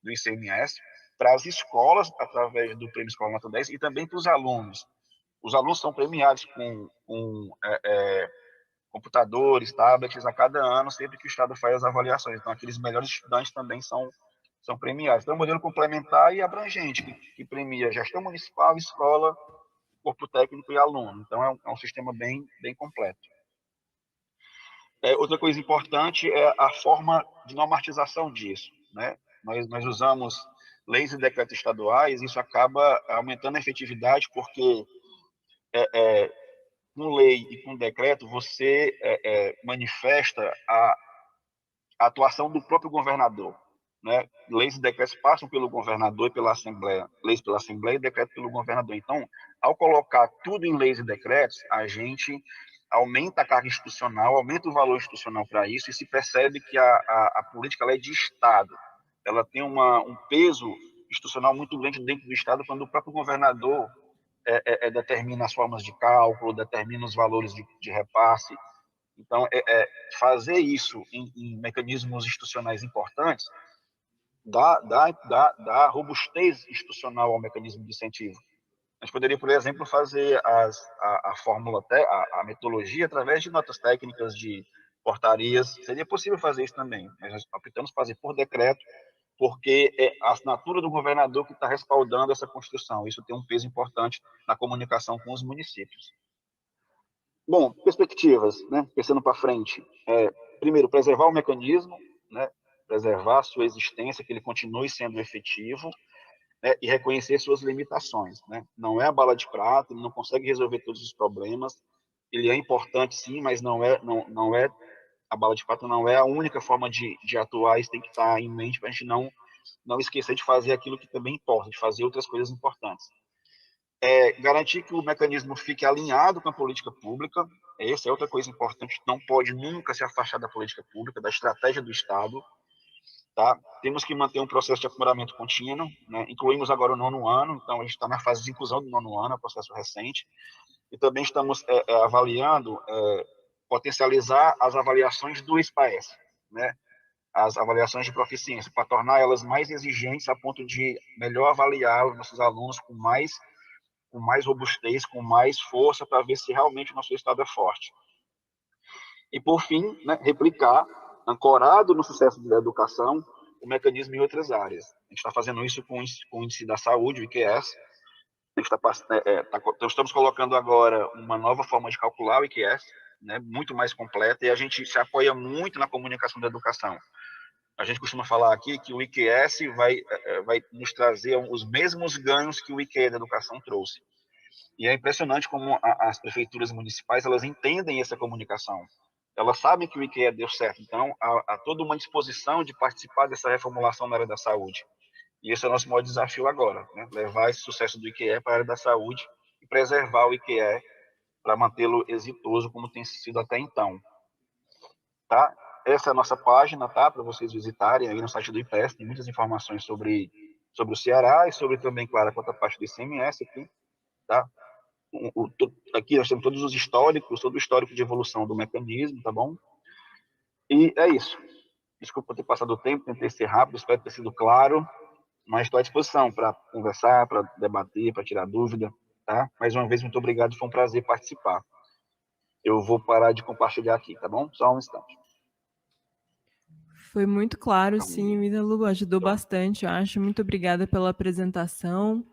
ICMS, para as escolas, através do Prêmio Escola Nota 10, e também para os alunos. Os alunos são premiados com computadores, tablets, a cada ano, sempre que o Estado faz as avaliações. Então, aqueles melhores estudantes também são premiados. Então, é um modelo complementar e abrangente, que premia gestão municipal, escola, corpo técnico e aluno. Então, é um sistema bem completo. Outra coisa importante é a forma de normatização disso. Né? Nós usamos leis e decretos estaduais, isso acaba aumentando a efetividade, porque com lei e com decreto você manifesta a atuação do próprio governador. Né? Leis e decretos passam pelo governador e pela Assembleia, leis pela Assembleia e decreto pelo governador. Então, ao colocar tudo em leis e decretos, a gente aumenta a carga institucional, aumenta o valor institucional para isso, e se percebe que a política ela é de Estado. Ela tem um peso institucional muito grande dentro do Estado, quando o próprio governador determina as formas de cálculo, determina os valores de repasse. Então, fazer isso em mecanismos institucionais importantes dá robustez institucional ao mecanismo de incentivo. A gente poderia, por exemplo, fazer a fórmula, a metodologia através de notas técnicas, de portarias. Seria possível fazer isso também. Nós optamos fazer por decreto, porque é a assinatura do governador que está respaldando essa construção. Isso tem um peso importante na comunicação com os municípios. Bom, perspectivas, né? Pensando para frente. Primeiro, preservar o mecanismo, né? Preservar a sua existência, que ele continue sendo efetivo, né? E reconhecer suas limitações. Né? Não é a bala de prata, ele não consegue resolver todos os problemas. Ele é importante, sim, mas não é a bala de prata, não é a única forma de atuar. Isso tem que estar em mente para a gente não esquecer de fazer aquilo que também importa, de fazer outras coisas importantes. Garantir que o mecanismo fique alinhado com a política pública. Essa é outra coisa importante, não pode nunca se afastar da política pública, da estratégia do Estado. Tá? Temos que manter um processo de aprimoramento contínuo, né? Incluímos agora o 9º ano, então a gente está na fase de inclusão do 9º ano, é um processo recente, e também estamos avaliando, potencializar as avaliações do SPAES, né? As avaliações de proficiência, para tornar elas mais exigentes a ponto de melhor avaliar os nossos alunos com mais robustez, com mais força, para ver se realmente o nosso Estado é forte. E, por fim, né, replicar, ancorado no sucesso da educação, o mecanismo em outras áreas. A gente está fazendo isso com o índice da saúde, o IQS. Estamos colocando agora uma nova forma de calcular o IQS, né, muito mais completa, e a gente se apoia muito na comunicação da educação. A gente costuma falar aqui que o IQS vai nos trazer os mesmos ganhos que o IQE da educação trouxe. E é impressionante como as prefeituras municipais elas entendem essa comunicação. Elas sabem que o IQE deu certo, então há toda uma disposição de participar dessa reformulação na área da saúde. E esse é o nosso maior desafio agora, né? Levar esse sucesso do IQE para a área da saúde e preservar o IQE para mantê-lo exitoso como tem sido até então. tá? Essa é a nossa página, tá? Para vocês visitarem aí no site do IPES, tem muitas informações sobre o Ceará e sobre também, claro, a contraparte do ICMS aqui, tá? Aqui nós temos todos os históricos, todo o histórico de evolução do mecanismo, tá bom? E é isso. Desculpa por ter passado o tempo, tentei ser rápido, espero ter sido claro, mas estou à disposição para conversar, para debater, para tirar dúvida, tá? Mais uma vez, muito obrigado, foi um prazer participar. Eu vou parar de compartilhar aqui, tá bom? Só um instante. Foi muito claro, sim, o Ítalo ajudou bastante, eu acho. Muito obrigada pela apresentação.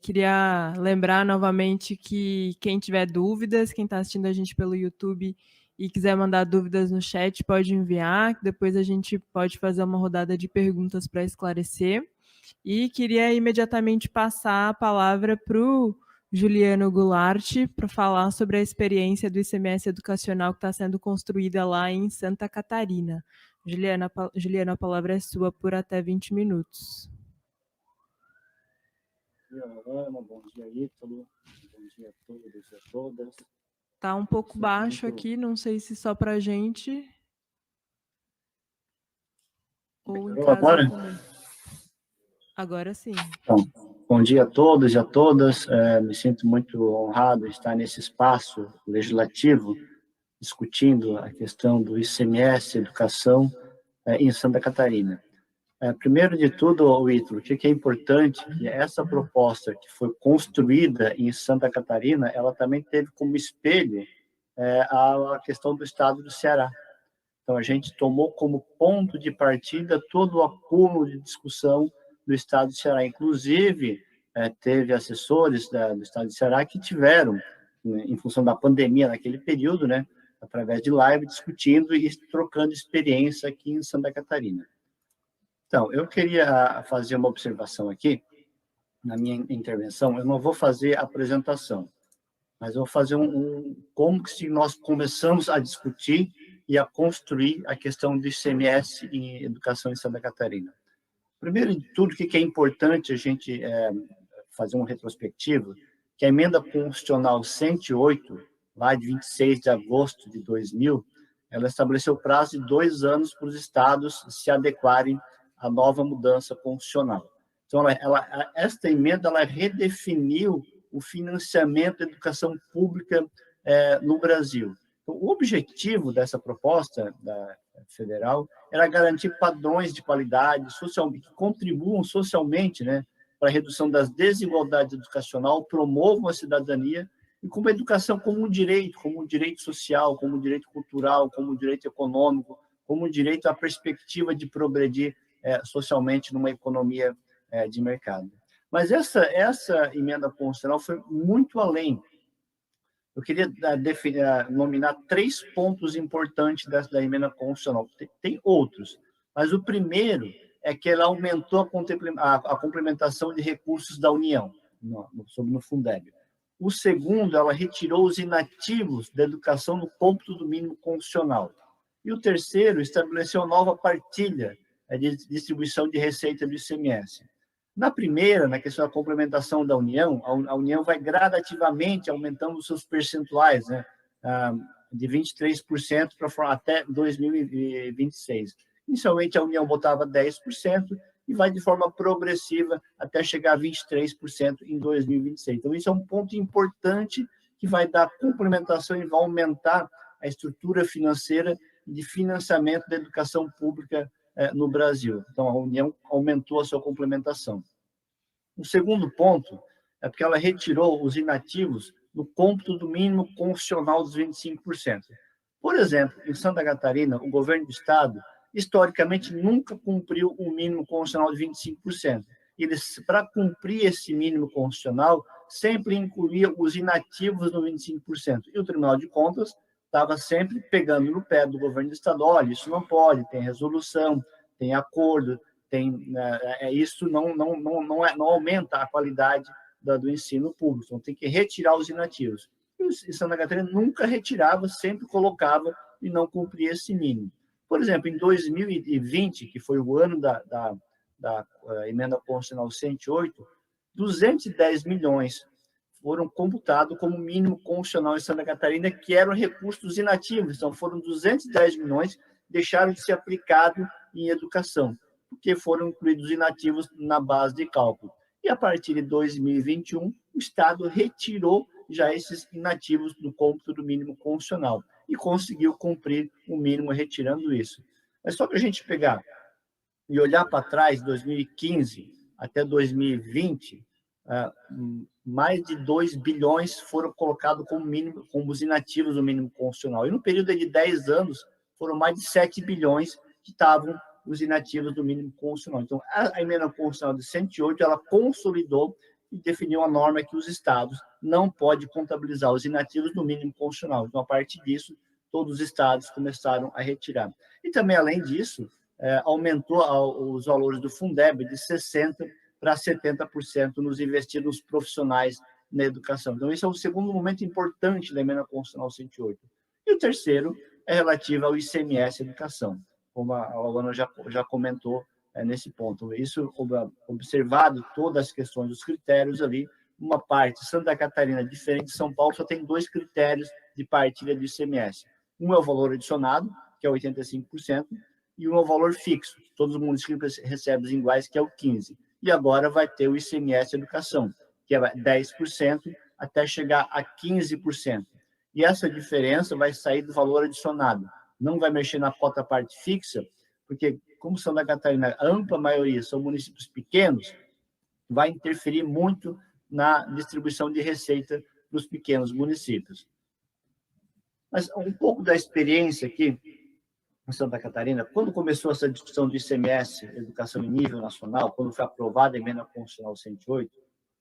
Queria lembrar novamente que quem tiver dúvidas, quem está assistindo a gente pelo YouTube e quiser mandar dúvidas no chat, pode enviar, que depois a gente pode fazer uma rodada de perguntas para esclarecer. E queria imediatamente passar a palavra para o Juliano Goulart para falar sobre a experiência do ICMS educacional que está sendo construída lá em Santa Catarina. Juliana, a palavra é sua por até 20 minutos. Bom dia, Ana, bom dia, Ítalo, bom dia a todos e a todas. Está um pouco baixo aqui, não sei se só para a gente. Ou em casa agora? também. Agora sim. Então, bom dia a todos e a todas. Me sinto muito honrado de estar nesse espaço legislativo discutindo a questão do ICMS, educação, em Santa Catarina. Primeiro de tudo, Ítalo, o que é importante que essa proposta que foi construída em Santa Catarina, ela também teve como espelho a questão do estado do Ceará. Então, a gente tomou como ponto de partida todo o acúmulo de discussão do estado do Ceará. Inclusive, teve assessores do estado do Ceará que tiveram, em função da pandemia naquele período, né, através de live, discutindo e trocando experiência aqui em Santa Catarina. Então, eu queria fazer uma observação aqui, na minha intervenção. Eu não vou fazer a apresentação, mas eu vou fazer como que nós começamos a discutir e a construir a questão do ICMS em educação em Santa Catarina. Primeiro de tudo, o que é importante a gente fazer um retrospectivo, que a emenda constitucional 108, lá de 26 de agosto de 2000, ela estabeleceu prazo de 2 anos para os estados se adequarem à nova mudança constitucional. Então, esta emenda ela redefiniu o financiamento da educação pública no Brasil. Então, o objetivo dessa proposta da federal era garantir padrões de qualidade social, que contribuam socialmente, né, para a redução das desigualdades educacionais, promovam a cidadania e como a educação como um direito social, como um direito cultural, como um direito econômico, como um direito à perspectiva de progredir socialmente numa economia de mercado. Mas essa emenda constitucional foi muito além. Eu queria nominar 3 pontos importantes da emenda constitucional. Tem outros, mas o primeiro é que ela aumentou a complementação de recursos da União, no Fundeb. O segundo, ela retirou os inativos da educação no cômputo do mínimo constitucional. E o terceiro, estabeleceu nova partilha de distribuição de receita do ICMS. Na primeira, na questão da complementação da União, a União vai gradativamente aumentando os seus percentuais, né, de 23% para até 2026. Inicialmente, a União botava 10% e vai de forma progressiva até chegar a 23% em 2026. Então, isso é um ponto importante que vai dar complementação e vai aumentar a estrutura financeira de financiamento da educação pública no Brasil. Então, a União aumentou a sua complementação. O segundo ponto é porque ela retirou os inativos do cômputo do mínimo constitucional dos 25%. Por exemplo, em Santa Catarina, o governo do estado, historicamente, nunca cumpriu o mínimo constitucional de 25%. Eles, para cumprir esse mínimo constitucional, sempre incluía os inativos no 25%. E o Tribunal de Contas estava sempre pegando no pé do governo do estado, olha, isso não pode, tem resolução, tem acordo, isso não aumenta a qualidade do ensino público, então tem que retirar os inativos. E Santa Catarina nunca retirava, sempre colocava e não cumpria esse mínimo. Por exemplo, em 2020, que foi o ano da emenda constitucional 108, 210 milhões foram computados como mínimo constitucional em Santa Catarina, que eram recursos inativos. Então, foram 210 milhões que deixaram de ser aplicados em educação, porque foram incluídos inativos na base de cálculo. E, a partir de 2021, o Estado retirou já esses inativos do cômputo do mínimo constitucional e conseguiu cumprir o mínimo retirando isso. Mas só para a gente pegar e olhar para trás, 2015 até 2020, mais de 2 bilhões foram colocados como os inativos do mínimo constitucional. E no período de 10 anos, foram mais de 7 bilhões que estavam os inativos do mínimo constitucional. Então, a emenda constitucional de 108, ela consolidou e definiu a norma que os estados não podem contabilizar os inativos do mínimo constitucional. Então, a partir disso, todos os estados começaram a retirar. E também, além disso, aumentou os valores do Fundeb de 60% para 70% nos investidos profissionais na educação. Então, esse é o segundo momento importante da emenda constitucional 108. E o terceiro é relativo ao ICMS Educação, como a Alana já comentou nesse ponto. Isso, observado todas as questões dos critérios ali, uma parte, Santa Catarina, diferente de São Paulo, só tem 2 critérios de partilha do ICMS. Um é o valor adicionado, que é 85%, e um é o valor fixo, todos os municípios recebem iguais, que é o 15%. E agora vai ter o ICMS Educação, que é 10%, até chegar a 15%. E essa diferença vai sair do valor adicionado. Não vai mexer na cota parte fixa, porque, como Santa Catarina, a ampla maioria são municípios pequenos, vai interferir muito na distribuição de receita para os pequenos municípios. Mas um pouco da experiência aqui em Santa Catarina, quando começou essa discussão do ICMS, educação em nível nacional, quando foi aprovada a emenda constitucional 108,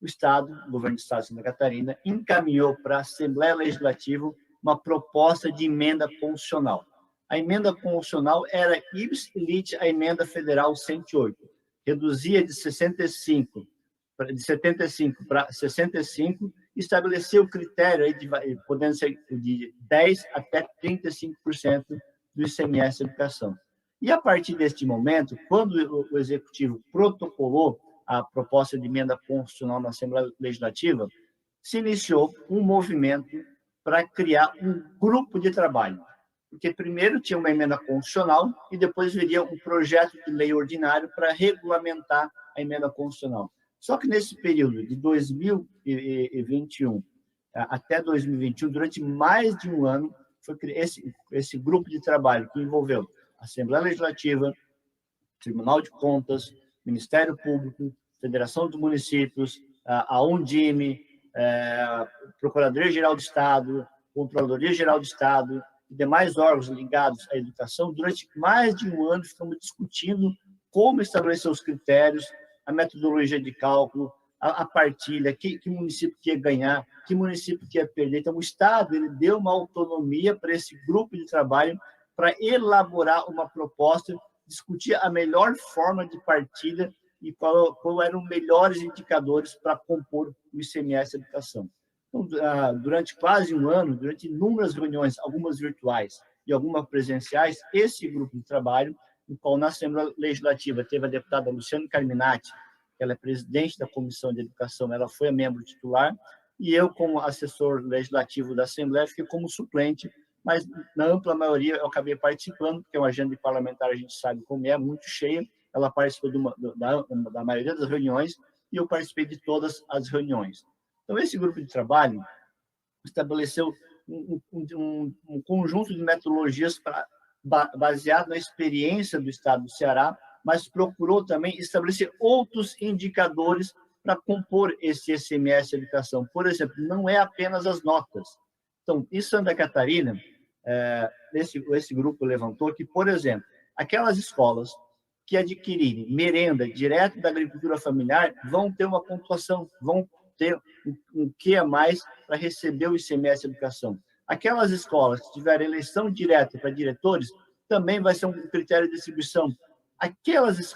o Estado, o governo do Estado de Santa Catarina, encaminhou para a Assembleia Legislativa uma proposta de emenda constitucional. A emenda constitucional era ipsis lite a emenda federal 108, reduzia de 75 para 65, e estabeleceu o critério aí podendo ser de 10% até 35% do ICMS Educação. E, a partir deste momento, quando o Executivo protocolou a proposta de emenda constitucional na Assembleia Legislativa, se iniciou um movimento para criar um grupo de trabalho. Porque primeiro tinha uma emenda constitucional e depois viria um projeto de lei ordinário para regulamentar a emenda constitucional. Só que nesse período de 2021 até 2021, durante mais de um ano, foi esse grupo de trabalho que envolveu a Assembleia Legislativa, Tribunal de Contas, Ministério Público, Federação dos Municípios, a Undime, Procuradoria-Geral do Estado, Controladoria-Geral do Estado e demais órgãos ligados à educação. Durante mais de um ano, ficamos discutindo como estabelecer os critérios, a metodologia de cálculo, a partilha, que município que ia ganhar, que município que ia perder. Então, o Estado ele deu uma autonomia para esse grupo de trabalho para elaborar uma proposta, discutir a melhor forma de partilha e qual eram os melhores indicadores para compor o ICMS Educação. Então, durante quase um ano, durante inúmeras reuniões, algumas virtuais e algumas presenciais, esse grupo de trabalho, no qual na Assembleia Legislativa teve a deputada Luciana Carminati, ela é presidente da Comissão de Educação, ela foi membro titular, e eu, como assessor legislativo da Assembleia, fiquei como suplente, mas na ampla maioria eu acabei participando, porque uma agenda parlamentar, a gente sabe como é, muito cheia, ela participou da maioria das reuniões, e eu participei de todas as reuniões. Então, esse grupo de trabalho estabeleceu um conjunto de metodologias baseado na experiência do Estado do Ceará, mas procurou também estabelecer outros indicadores para compor esse ICMS Educação. Por exemplo, não é apenas as notas. Então, em Santa Catarina, esse grupo levantou que, por exemplo, aquelas escolas que adquirirem merenda direto da agricultura familiar vão ter uma pontuação, vão ter um quê a mais para receber o ICMS Educação. Aquelas escolas que tiverem eleição direta para diretores, também vai ser um critério de distribuição.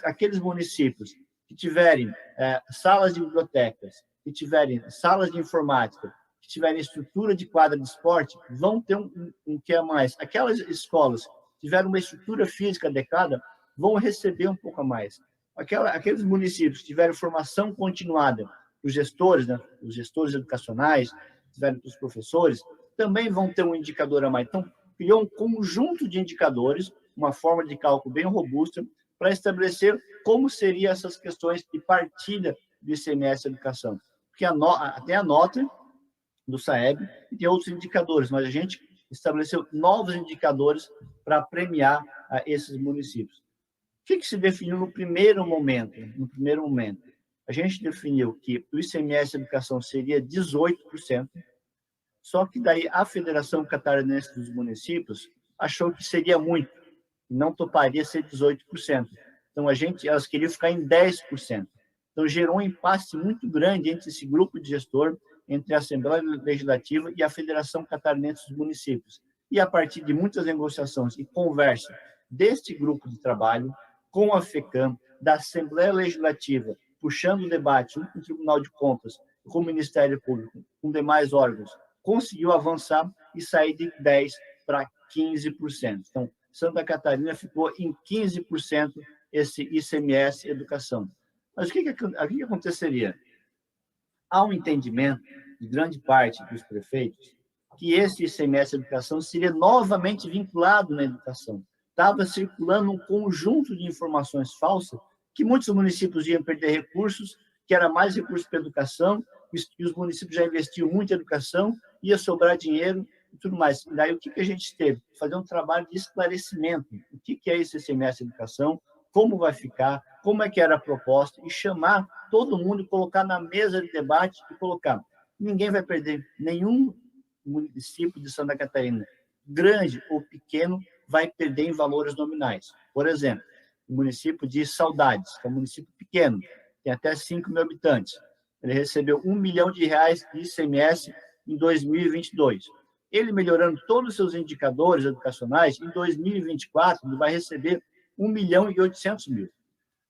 Aqueles municípios que tiverem salas de bibliotecas, que tiverem salas de informática, que tiverem estrutura de quadra de esporte, vão ter um quê a mais. Aquelas escolas que tiverem uma estrutura física adequada, vão receber um pouco a mais. Aqueles municípios que tiverem formação continuada, os gestores, né? Os gestores educacionais, tiveram para os professores, também vão ter um indicador a mais. Então, criou um conjunto de indicadores, uma forma de cálculo bem robusta, para estabelecer como seriam essas questões de partilha do ICMS Educação. Porque tem a nota do SAEB e tem outros indicadores, mas a gente estabeleceu novos indicadores para premiar esses municípios. O que se definiu no primeiro momento? No primeiro momento, a gente definiu que o ICMS Educação seria 18%, só que daí a Federação Catarinense dos Municípios achou que seria muito, e não toparia ser 18%. Então, elas queriam ficar em 10%. Então, gerou um impasse muito grande entre esse grupo de gestor, entre a Assembleia Legislativa e a Federação Catarinense dos Municípios. E, a partir de muitas negociações e conversa deste grupo de trabalho com a FECAM, da Assembleia Legislativa, puxando o debate junto com o Tribunal de Contas, com o Ministério Público, com demais órgãos, conseguiu avançar e sair de 10% para 15%. Então, Santa Catarina ficou em 15% esse ICMS Educação. Mas o que aconteceria? Há um entendimento de grande parte dos prefeitos que esse ICMS Educação seria novamente vinculado na educação. Estava circulando um conjunto de informações falsas que muitos municípios iam perder recursos, que era mais recursos para a educação, e os municípios já investiam muito em educação, ia sobrar dinheiro e tudo mais. E daí o que a gente teve? Fazer um trabalho de esclarecimento. O que é esse ICMS Educação? Como vai ficar? Como é que era a proposta? E chamar todo mundo, colocar na mesa de debate e colocar. Ninguém vai perder, nenhum município de Santa Catarina, grande ou pequeno, vai perder em valores nominais. Por exemplo, o município de Saudades, que é um município pequeno, tem até 5 mil habitantes. Ele recebeu R$1 milhão de ICMS em 2022. Ele melhorando todos os seus indicadores educacionais, em 2024, ele vai receber R$1.800.000.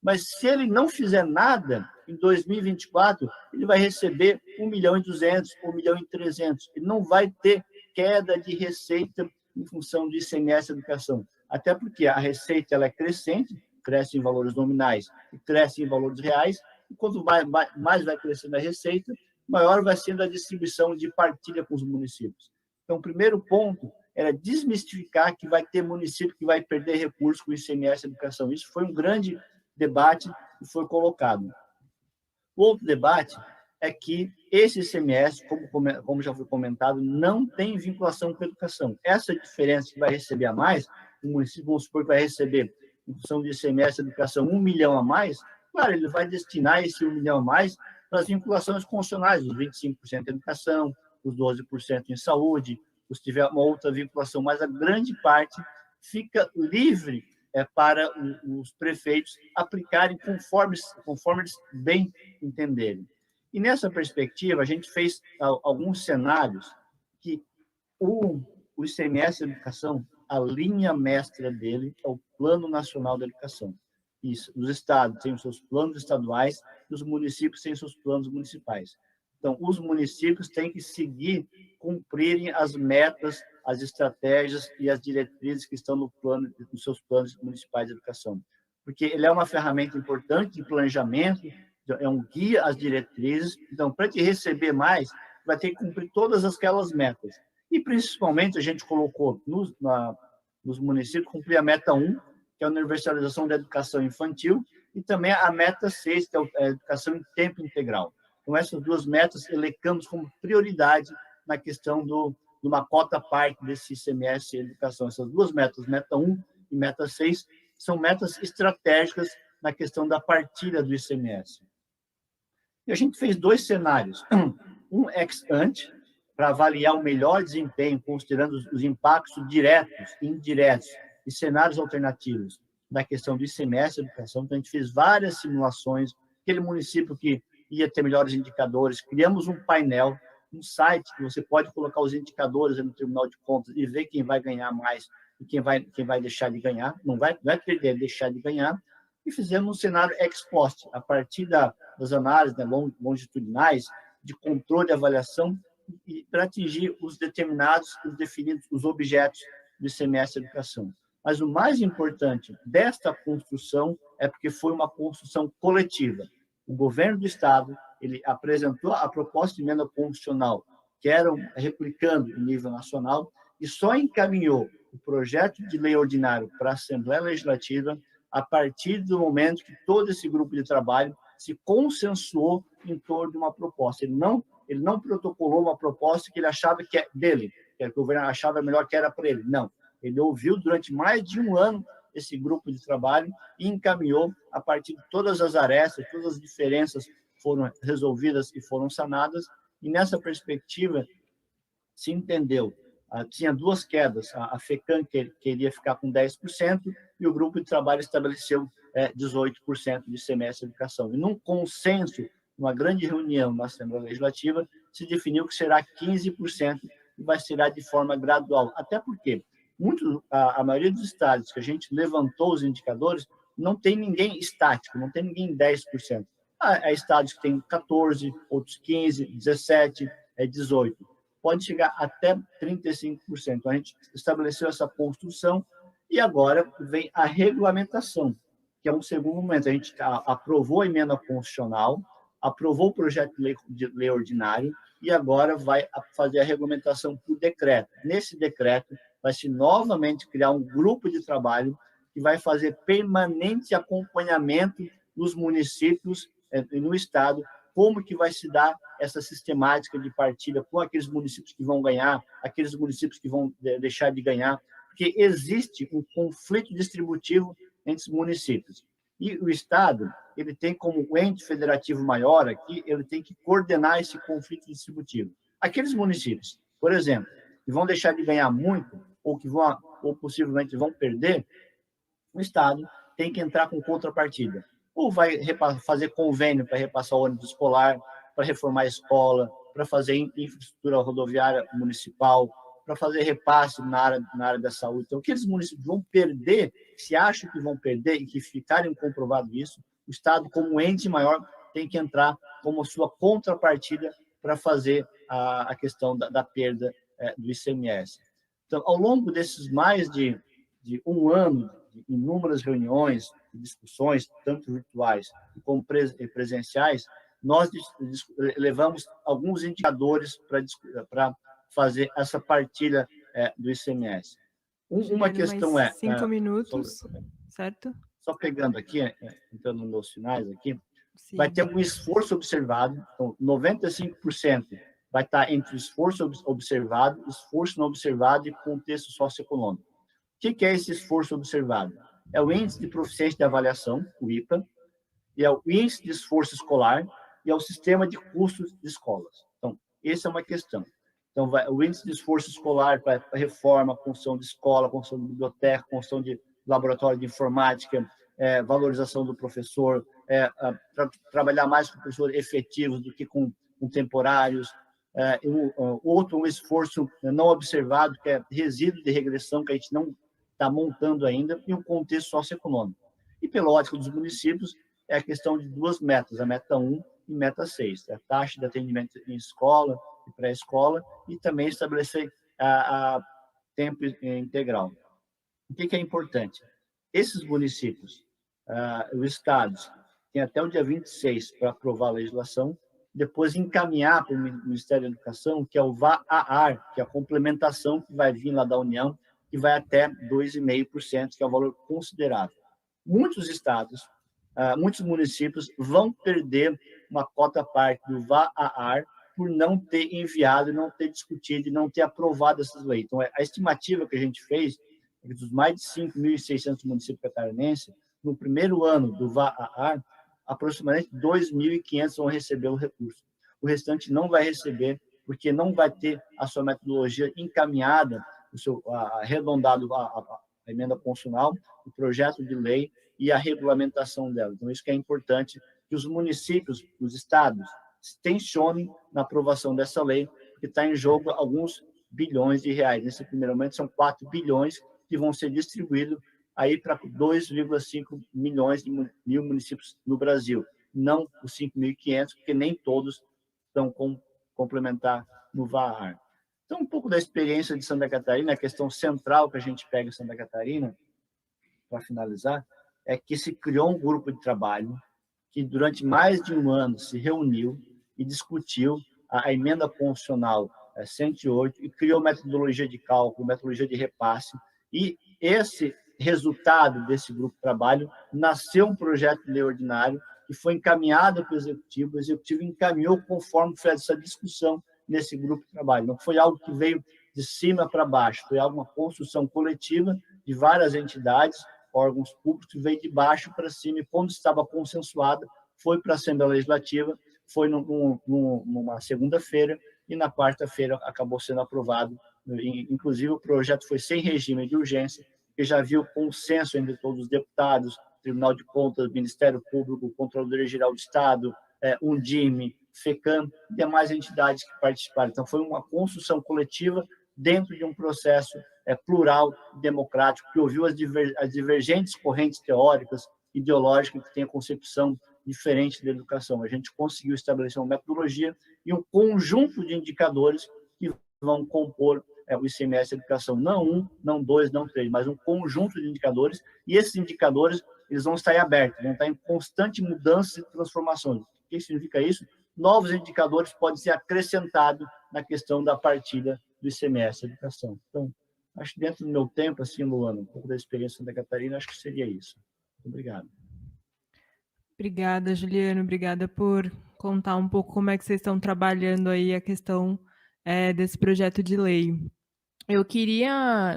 Mas se ele não fizer nada, em 2024, ele vai receber R$1.200.000 ou R$1.300.000. Ele não vai ter queda de receita em função do ICMS Educação. Até porque a receita ela é crescente, cresce em valores nominais e cresce em valores reais, e quanto mais vai crescendo a receita, maior vai sendo a distribuição de partilha com os municípios. Então, o primeiro ponto era desmistificar que vai ter município que vai perder recursos com o ICMS Educação. Isso foi um grande debate e foi colocado. O outro debate é que esse ICMS, como já foi comentado, não tem vinculação com a educação. Essa diferença que vai receber a mais, o município, vamos supor que vai receber, em função do ICMS Educação, R$1 milhão a mais, claro, ele vai destinar esse R$1 milhão a mais para as vinculações constitucionais, os 25% em educação, os 12% em saúde, se tiver uma outra vinculação, mas a grande parte fica livre para os prefeitos aplicarem conforme eles bem entenderem. E nessa perspectiva, a gente fez alguns cenários que o ICMS Educação, a linha mestra dele é o Plano Nacional da Educação. Isso, os estados têm os seus planos estaduais e os municípios têm os seus planos municipais. Então, os municípios têm que seguir, cumprirem as metas, as estratégias e as diretrizes que estão nos seus planos municipais de educação. Porque ele é uma ferramenta importante de planejamento, é um guia às diretrizes. Então, para te receber mais, vai ter que cumprir todas aquelas metas. E, principalmente, a gente colocou nos municípios, cumprir a meta 1, que é a universalização da educação infantil, e também a meta 6, que é a educação em tempo integral. Então, essas duas metas elencamos como prioridade na questão de uma cota parte desse ICMS Educação. Essas duas metas, meta 1 e meta 6, são metas estratégicas na questão da partilha do ICMS. E a gente fez dois cenários. Um ex ante, para avaliar o melhor desempenho, considerando os impactos diretos e indiretos, e cenários alternativos da questão do ICMS Educação. Então, a gente fez várias simulações. Aquele município que ia ter melhores indicadores, criamos um painel, um site que você pode colocar os indicadores no Tribunal de Contas e ver quem vai ganhar mais e quem vai deixar de ganhar, não vai perder, deixar de ganhar, e fizemos um cenário ex post, a partir das análises, né, longitudinais, de controle e avaliação, e para atingir os determinados, os definidos, os objetos do ICMS Educação. Mas o mais importante desta construção é porque foi uma construção coletiva. O governo do Estado, ele apresentou a proposta de emenda constitucional, que era replicando em nível nacional, e só encaminhou o projeto de lei ordinário para a Assembleia Legislativa a partir do momento que todo esse grupo de trabalho se consensuou em torno de uma proposta. Ele não protocolou uma proposta que ele achava que é dele, que o governo achava melhor que era para ele. Não. Ele ouviu durante mais de um ano esse grupo de trabalho e encaminhou a partir de todas as arestas, todas as diferenças foram resolvidas e foram sanadas, e nessa perspectiva se entendeu. Tinha duas quedas, a FECAM queria ficar com 10% e o grupo de trabalho estabeleceu 18% de ICMS de educação. E num consenso, numa grande reunião na Assembleia Legislativa, se definiu que será 15% e vai ser de forma gradual. Até porque a maioria dos estados que a gente levantou os indicadores, não tem ninguém estático, não tem ninguém 10%. Há estados que têm 14%, outros 15%, 17%, 18%. Pode chegar até 35%. Então, a gente estabeleceu essa construção e agora vem a regulamentação, que é um segundo momento. A gente aprovou a emenda constitucional, aprovou o projeto de lei ordinário e agora vai fazer a regulamentação por decreto. Nesse decreto, vai se novamente criar um grupo de trabalho que vai fazer permanente acompanhamento nos municípios e no Estado, como que vai se dar essa sistemática de partilha com aqueles municípios que vão ganhar, aqueles municípios que vão deixar de ganhar, porque existe um conflito distributivo entre os municípios. E o Estado, ele tem como ente federativo maior aqui, ele tem que coordenar esse conflito distributivo. Aqueles municípios, por exemplo, que vão deixar de ganhar muito, ou possivelmente vão perder, o Estado tem que entrar com contrapartida. Ou vai fazer convênio para repassar o ônibus escolar, para reformar a escola, para fazer infraestrutura rodoviária municipal, para fazer repasse na área da saúde. Então, aqueles municípios vão perder, se acham que vão perder e que ficarem comprovado isso, o Estado, como ente maior, tem que entrar como sua contrapartida para fazer a questão da perda do ICMS. Então, ao longo desses mais de um ano, de inúmeras reuniões, discussões, tanto virtuais como presenciais, nós levamos alguns indicadores para fazer essa partilha do ICMS. Uma questão 5 minutos, certo? Só pegando aqui, entrando nos meus finais aqui, Sim. vai ter um esforço observado, então 95% vai estar entre o esforço observado, esforço não observado e contexto socioeconômico. O que é esse esforço observado? É o Índice de Proficiência de Avaliação, o IPA, e é o Índice de Esforço Escolar, e é o Sistema de Custos de Escolas. Então, essa é uma questão. Então, o Índice de Esforço Escolar para reforma, construção de escola, construção de biblioteca, construção de laboratório de informática, valorização do professor, trabalhar mais com professores efetivos do que com temporários. Um esforço não observado, que é resíduo de regressão, que a gente não está montando ainda, e um contexto socioeconômico. E pela ótica dos municípios, é a questão de duas metas, a meta 1 e meta 6, a taxa de atendimento em escola e pré-escola, e também estabelecer a tempo integral. O que é importante? Esses municípios, os estados, têm até o dia 26 para aprovar a legislação, depois encaminhar para o Ministério da Educação, que é o VAAR, que é a complementação que vai vir lá da União, que vai até 2,5%, que é o valor considerável. Muitos estados, muitos municípios vão perder uma cota parte do VAAR por não ter enviado, não ter discutido e não ter aprovado essas leis. Então, a estimativa que a gente fez é que dos mais de 5.600 municípios catarinenses, no primeiro ano do VAAR, aproximadamente 2.500 vão receber o recurso. O restante não vai receber, porque não vai ter a sua metodologia encaminhada, arredondado a emenda constitucional, o projeto de lei e a regulamentação dela. Então, isso que é importante, que os municípios, os estados, tensionem na aprovação dessa lei, porque está em jogo alguns bilhões de reais. Nesse primeiro momento, são 4 bilhões que vão ser distribuídos aí para 2,5 milhões de municípios no Brasil, não os 5.500, porque nem todos estão complementar no VAR. Então, um pouco da experiência de Santa Catarina, a questão central que a gente pega em Santa Catarina, para finalizar, é que se criou um grupo de trabalho que durante mais de um ano se reuniu e discutiu a emenda constitucional 108 e criou metodologia de cálculo, metodologia de repasse, e esse resultado desse grupo de trabalho nasceu um projeto de lei ordinário que foi encaminhado para o Executivo encaminhou conforme foi essa discussão nesse grupo de trabalho. Não foi algo que veio de cima para baixo, foi uma construção coletiva de várias entidades, órgãos públicos, que veio de baixo para cima, e quando estava consensuada, foi para a Assembleia Legislativa, foi numa segunda-feira, e na quarta-feira acabou sendo aprovado. Inclusive, o projeto foi sem regime de urgência, que já havia o consenso entre todos os deputados, Tribunal de Contas, Ministério Público, Controladoria Geral do Estado, Undime, FECAM, e demais entidades que participaram. Então, foi uma construção coletiva dentro de um processo plural, democrático, que ouviu as divergentes correntes teóricas, ideológicas, que têm a concepção diferente da educação. A gente conseguiu estabelecer uma metodologia e um conjunto de indicadores que vão compor o ICMS da educação. Não um, não dois, não três, mas um conjunto de indicadores, e esses indicadores eles vão estar abertos, vão estar em constante mudança e transformação. O que significa isso? Novos indicadores podem ser acrescentados na questão da partilha do ICMS da educação. Então, acho que dentro do meu tempo, assim, Luana, um pouco da experiência de Santa Catarina, acho que seria isso. Muito obrigado. Obrigada, Juliano. Obrigada por contar um pouco como é que vocês estão trabalhando aí a questão desse projeto de lei. Eu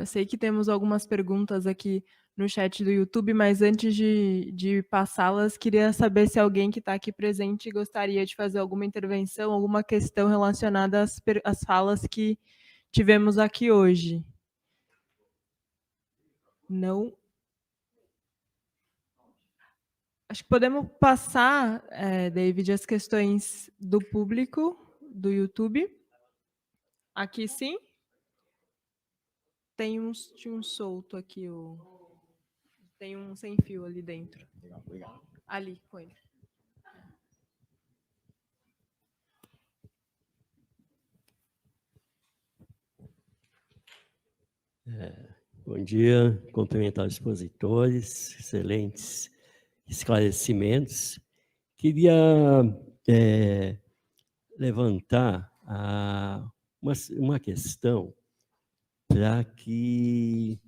sei que temos algumas perguntas aqui no chat do YouTube, mas antes de passá-las, queria saber se alguém que está aqui presente gostaria de fazer alguma intervenção, alguma questão relacionada às falas que tivemos aqui hoje. Não? Acho que podemos passar, David, as questões do público, do YouTube. Aqui sim. Tinha um solto aqui, tem um sem fio ali dentro. Obrigado. Ali, com ele. Bom dia, cumprimentar os expositores, excelentes esclarecimentos. Queria levantar uma questão para que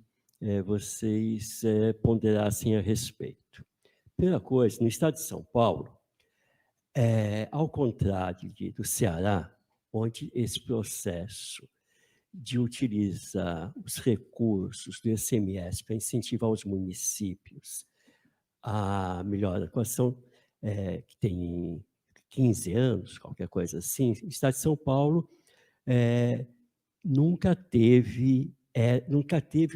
vocês ponderassem a respeito. Primeira coisa, no estado de São Paulo, ao contrário do Ceará, onde esse processo de utilizar os recursos do ICMS para incentivar os municípios a melhor adequação, que tem 15 anos, qualquer coisa assim, o estado de São Paulo nunca teve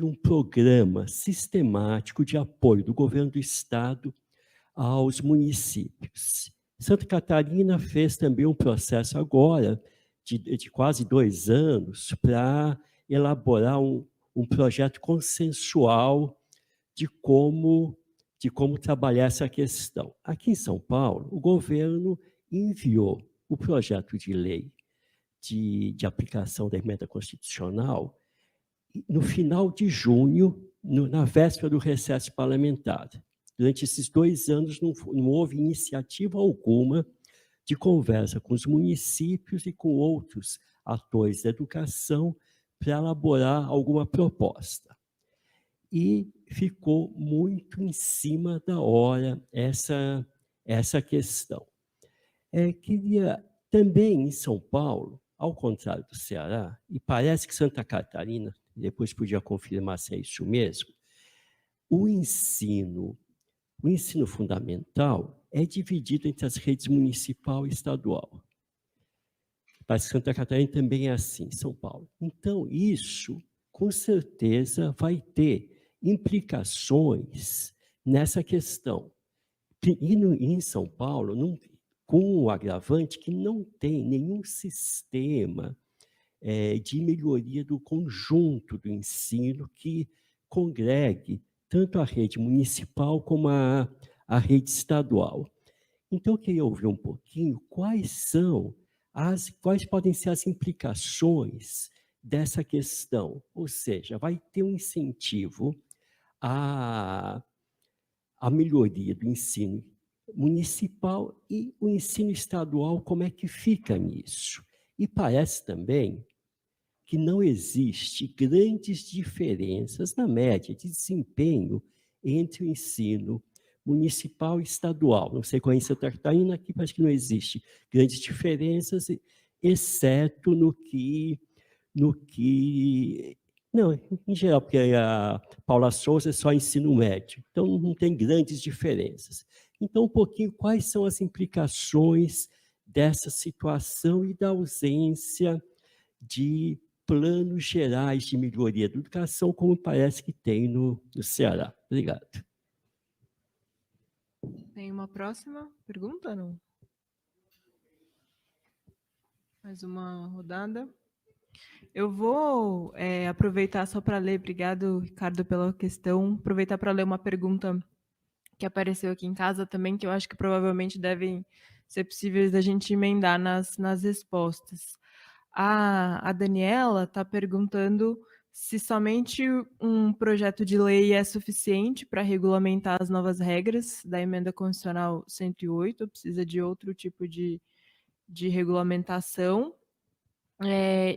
um programa sistemático de apoio do governo do estado aos municípios. Santa Catarina fez também um processo agora de quase 2 anos para elaborar um projeto consensual de como trabalhar essa questão. Aqui em São Paulo, o governo enviou o projeto de lei de aplicação da emenda constitucional no final de junho, na véspera do recesso parlamentar. Durante esses 2 anos, não houve iniciativa alguma de conversa com os municípios e com outros atores da educação para elaborar alguma proposta. E ficou muito em cima da hora essa questão. Queria também em São Paulo, ao contrário do Ceará, e parece que Santa Catarina, depois podia confirmar se é isso mesmo, o ensino fundamental é dividido entre as redes municipal e estadual. Mas Santa Catarina também é assim, São Paulo. Então, isso, com certeza, vai ter implicações nessa questão. E em São Paulo, com o agravante que não tem nenhum sistema de melhoria do conjunto do ensino que congregue tanto a rede municipal como a rede estadual. Então, eu queria ouvir um pouquinho quais podem ser as implicações dessa questão. Ou seja, vai ter um incentivo à melhoria do ensino municipal e o ensino estadual, como é que fica nisso? E parece também que não existe grandes diferenças na média de desempenho entre o ensino municipal e estadual. Não sei qual é em Santa Catarina, aqui parece que não existe grandes diferenças, exceto no que não, em geral, porque a Paula Souza é só ensino médio, então não tem grandes diferenças. Então, um pouquinho, quais são as implicações dessa situação e da ausência de planos gerais de melhoria da educação, como parece que tem no Ceará. Obrigado. Tem uma próxima pergunta, não? Mais uma rodada. Eu vou aproveitar só para ler, obrigado, Ricardo, pela questão, aproveitar para ler uma pergunta que apareceu aqui em casa também, que eu acho que provavelmente devem ser possíveis da gente emendar nas respostas. A Daniela está perguntando se somente um projeto de lei é suficiente para regulamentar as novas regras da Emenda Constitucional 108, ou precisa de outro tipo de regulamentação.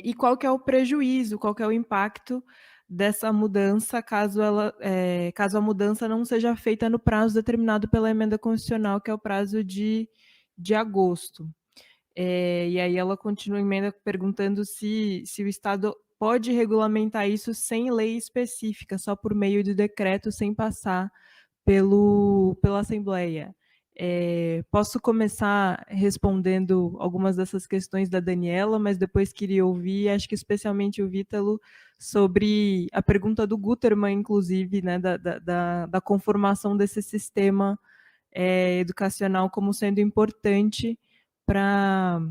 E qual que é o prejuízo, qual que é o impacto dessa mudança, caso a mudança não seja feita no prazo determinado pela Emenda Constitucional, que é o prazo de agosto. E aí ela continua a emenda perguntando se o Estado pode regulamentar isso sem lei específica, só por meio de decreto, sem passar pela Assembleia. Posso começar respondendo algumas dessas questões da Daniela, mas depois queria ouvir, acho que especialmente o Vítalo, sobre a pergunta do Guterman, inclusive, né, da conformação desse sistema educacional como sendo importante para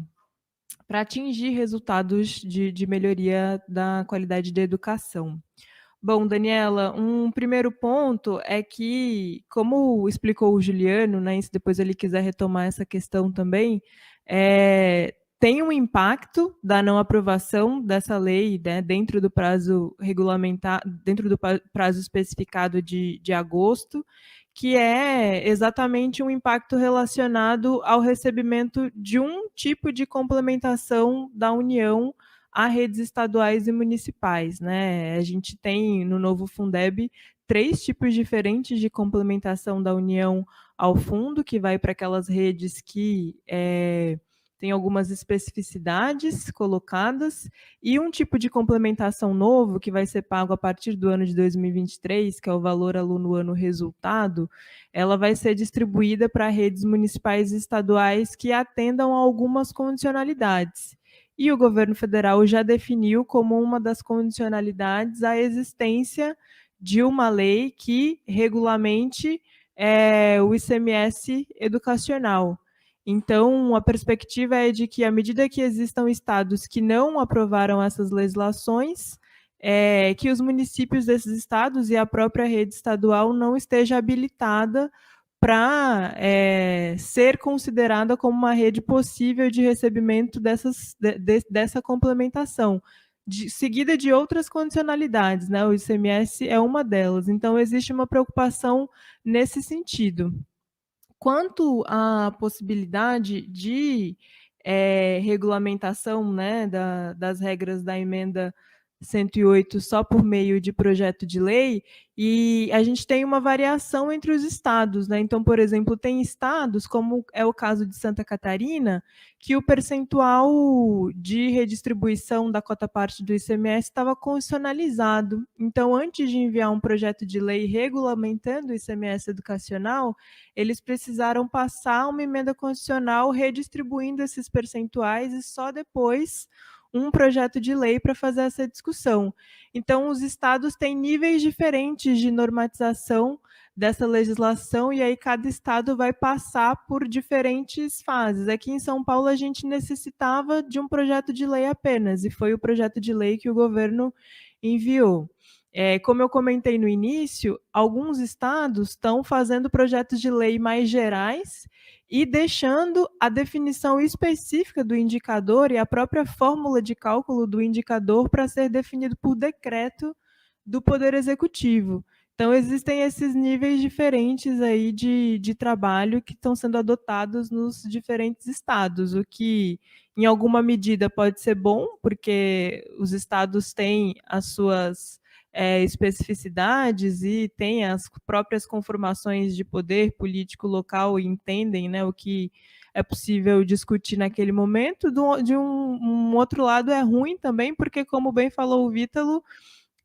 atingir resultados de melhoria da qualidade da educação. Bom, Daniela, um primeiro ponto é que, como explicou o Juliano, né, se depois ele quiser retomar essa questão também, tem um impacto da não aprovação dessa lei, né, dentro do prazo regulamentar, dentro do prazo especificado de agosto, que é exatamente um impacto relacionado ao recebimento de um tipo de complementação da União a redes estaduais e municipais, né? A gente tem no novo Fundeb 3 tipos diferentes de complementação da União ao fundo, que vai para aquelas redes que tem algumas especificidades colocadas, e um tipo de complementação novo, que vai ser pago a partir do ano de 2023, que é o valor aluno ano resultado, ela vai ser distribuída para redes municipais e estaduais que atendam a algumas condicionalidades. E o governo federal já definiu como uma das condicionalidades a existência de uma lei que regulamente o ICMS educacional. Então, a perspectiva é de que, à medida que existam estados que não aprovaram essas legislações, que os municípios desses estados e a própria rede estadual não esteja habilitada para ser considerada como uma rede possível de recebimento dessa complementação, seguida de outras condicionalidades, né? O ICMS é uma delas. Então, existe uma preocupação nesse sentido. Quanto à possibilidade de regulamentação, né, das regras da emenda 108 só por meio de projeto de lei, e a gente tem uma variação entre os estados, né? Então, por exemplo, tem estados, como é o caso de Santa Catarina, que o percentual de redistribuição da cota-parte do ICMS estava constitucionalizado. Então, antes de enviar um projeto de lei regulamentando o ICMS educacional, eles precisaram passar uma emenda constitucional redistribuindo esses percentuais e só depois um projeto de lei para fazer essa discussão. Então, os estados têm níveis diferentes de normatização dessa legislação e aí cada estado vai passar por diferentes fases. Aqui em São Paulo, a gente necessitava de um projeto de lei apenas, e foi o projeto de lei que o governo enviou. Como eu comentei no início, alguns estados estão fazendo projetos de lei mais gerais e deixando a definição específica do indicador e a própria fórmula de cálculo do indicador para ser definido por decreto do Poder Executivo. Então, existem esses níveis diferentes aí de trabalho que estão sendo adotados nos diferentes estados, o que, em alguma medida, pode ser bom, porque os estados têm as suas especificidades e têm as próprias conformações de poder político local e entendem, né, o que é possível discutir naquele momento. De um outro lado, é ruim também, porque, como bem falou o Vítalo,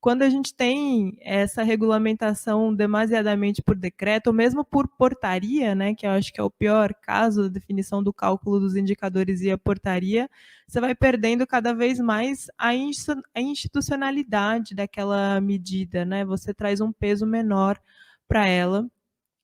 quando a gente tem essa regulamentação demasiadamente por decreto, ou mesmo por portaria, né, que eu acho que é o pior caso da definição do cálculo dos indicadores e a portaria, você vai perdendo cada vez mais a institucionalidade daquela medida, né? Você traz um peso menor para ela.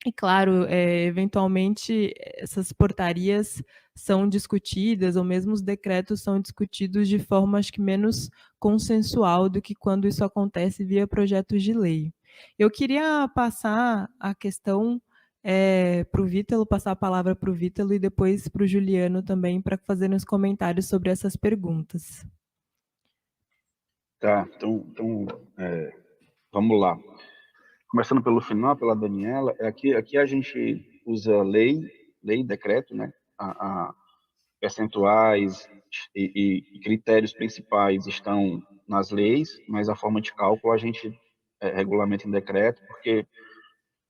E claro, eventualmente essas portarias são discutidas, ou mesmo os decretos são discutidos de forma, acho que menos consensual do que quando isso acontece via projetos de lei. Eu queria passar a questão para o Vítalo, passar a palavra para o Vítalo e depois para o Juliano também, para fazerem os comentários sobre essas perguntas. Tá, então vamos lá. Começando pelo final, pela Daniela, aqui a gente usa lei, decreto, né? A percentuais e critérios principais estão nas leis, mas a forma de cálculo a gente regulamenta em decreto, porque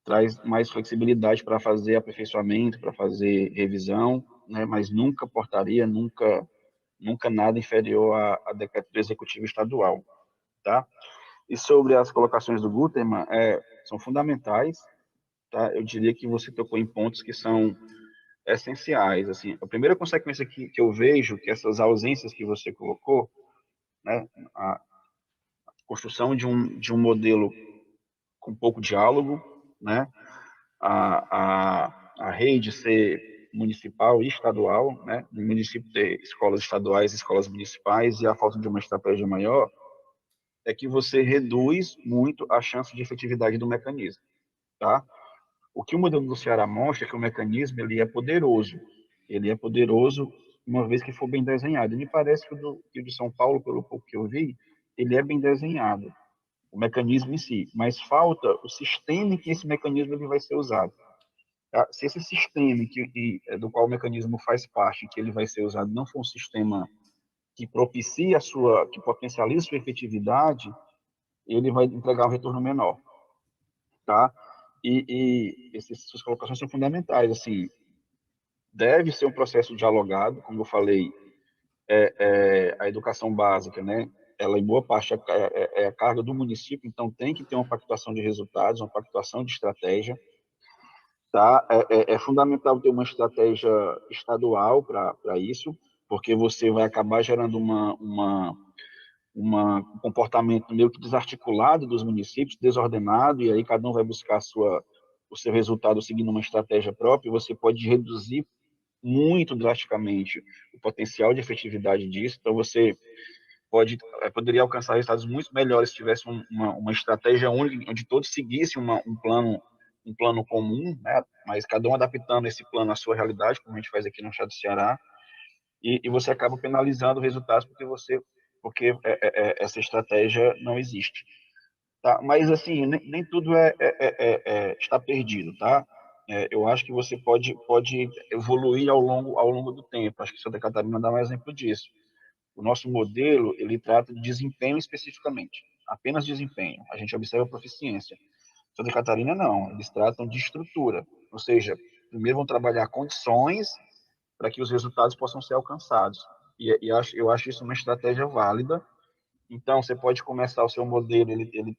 traz mais flexibilidade para fazer aperfeiçoamento, para fazer revisão, né? Mas nunca portaria, nunca nada inferior a decreto do executivo estadual, tá? E sobre as colocações do Guterman, são fundamentais, tá? Eu diria que você tocou em pontos que são essenciais. Assim, a primeira consequência que eu vejo, que essas ausências que você colocou, né, a construção de um modelo com pouco diálogo, né, a rede ser municipal e estadual, né, no município ter escolas estaduais, escolas municipais, e a falta de uma estratégia maior, é que você reduz muito a chance de efetividade do mecanismo, tá? O que o modelo do Ceará mostra é que o mecanismo ele é poderoso. Ele é poderoso uma vez que for bem desenhado. E me parece que o de São Paulo, pelo pouco que eu vi, ele é bem desenhado, o mecanismo em si. Mas falta o sistema em que esse mecanismo ele vai ser usado. Tá? Se esse sistema do qual o mecanismo faz parte, que ele vai ser usado, não for um sistema que propicie que potencialize sua efetividade, ele vai entregar um retorno menor, tá? E essas colocações são fundamentais, assim, deve ser um processo dialogado, como eu falei, a educação básica, né? Ela, em boa parte, é a carga do município, então tem que ter uma pactuação de resultados, uma pactuação de estratégia, tá? É fundamental ter uma estratégia estadual para isso, porque você vai acabar gerando um comportamento meio que desarticulado dos municípios, desordenado, e aí cada um vai buscar o seu resultado seguindo uma estratégia própria, e você pode reduzir muito drasticamente o potencial de efetividade disso. Então, você poderia alcançar resultados muito melhores se tivesse uma estratégia única, onde todos seguissem um plano comum, né? Mas cada um adaptando esse plano à sua realidade, como a gente faz aqui no estado do Ceará, e você acaba penalizando resultados porque essa estratégia não existe. Tá? Mas, assim, nem tudo está perdido, tá? Eu acho que você pode evoluir ao longo do tempo. Acho que Santa Catarina dá um exemplo disso. O nosso modelo, ele trata de desempenho especificamente, apenas desempenho. A gente observa a proficiência. Santa Catarina, não. Eles tratam de estrutura. Ou seja, primeiro vão trabalhar condições para que os resultados possam ser alcançados. Eu acho isso uma estratégia válida. Então, você pode começar o seu modelo, ele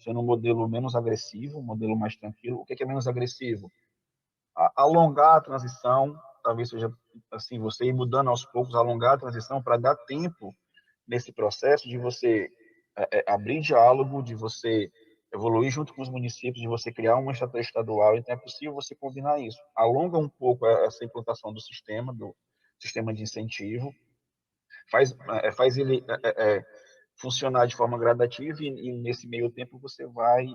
sendo um modelo menos agressivo, um modelo mais tranquilo. O que é menos agressivo? Alongar a transição, talvez seja assim, você ir mudando aos poucos, alongar a transição para dar tempo nesse processo de você abrir diálogo, de você evoluir junto com os municípios, de você criar uma estratégia estadual. Então, é possível você combinar isso. Alonga um pouco essa implantação do sistema de incentivo, faz ele funcionar de forma gradativa e nesse meio tempo você vai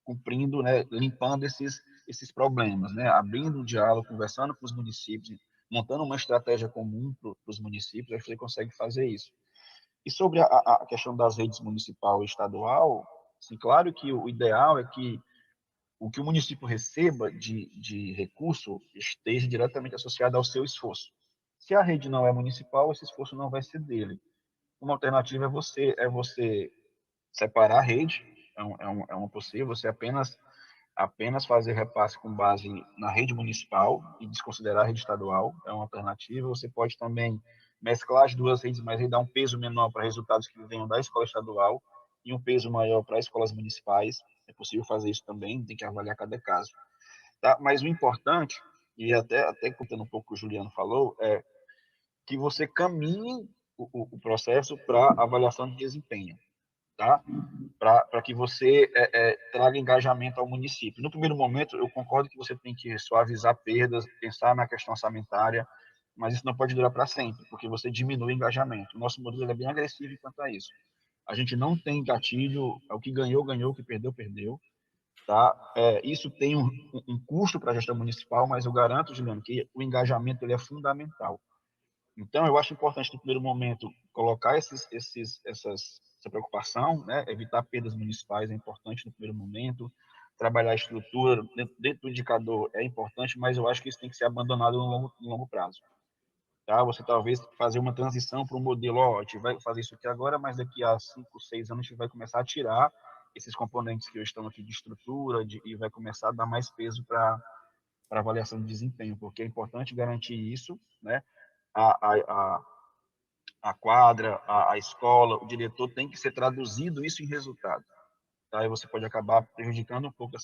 cumprindo, né, limpando esses problemas, né, abrindo um diálogo, conversando com os municípios, montando uma estratégia comum para os municípios, acho que você consegue fazer isso. E sobre a questão das redes municipal e estadual, Assim, claro que o ideal é que o que o município receba de recurso esteja diretamente associado ao seu esforço. Se a rede não é municipal, esse esforço não vai ser dele. Uma alternativa é você separar a rede, é uma possível, você apenas fazer repasse com base na rede municipal e desconsiderar a rede estadual, é uma alternativa. Você pode também mesclar as duas redes, mas aí dar um peso menor para resultados que venham da escola estadual e um peso maior para escolas municipais. É possível fazer isso também, tem que avaliar cada caso. Tá? Mas o importante, e até contando um pouco o que o Juliano falou, é que você caminhe o processo para avaliação de desempenho, tá? Para que você traga engajamento ao município. No primeiro momento, eu concordo que você tem que suavizar perdas, pensar na questão orçamentária, mas isso não pode durar para sempre, porque você diminui o engajamento. O nosso modelo é bem agressivo quanto a isso. A gente não tem gatilho, o que ganhou, ganhou, o que perdeu, perdeu. Tá? Isso tem um custo para a gestão municipal, mas eu garanto, Juliano, que o engajamento ele é fundamental. Então, eu acho importante, no primeiro momento, colocar essa preocupação, né? Evitar perdas municipais é importante no primeiro momento, trabalhar a estrutura dentro do indicador é importante, mas eu acho que isso tem que ser abandonado no longo prazo. Tá? Você talvez fazer uma transição para um modelo, a gente vai fazer isso aqui agora, mas daqui a 5, 6 anos a gente vai começar a tirar esses componentes que estão aqui de estrutura e vai começar a dar mais peso para avaliação de desempenho, porque é importante garantir isso, né? A quadra, a escola, o diretor tem que ser traduzido isso em resultado. Tá? E você pode acabar prejudicando um pouco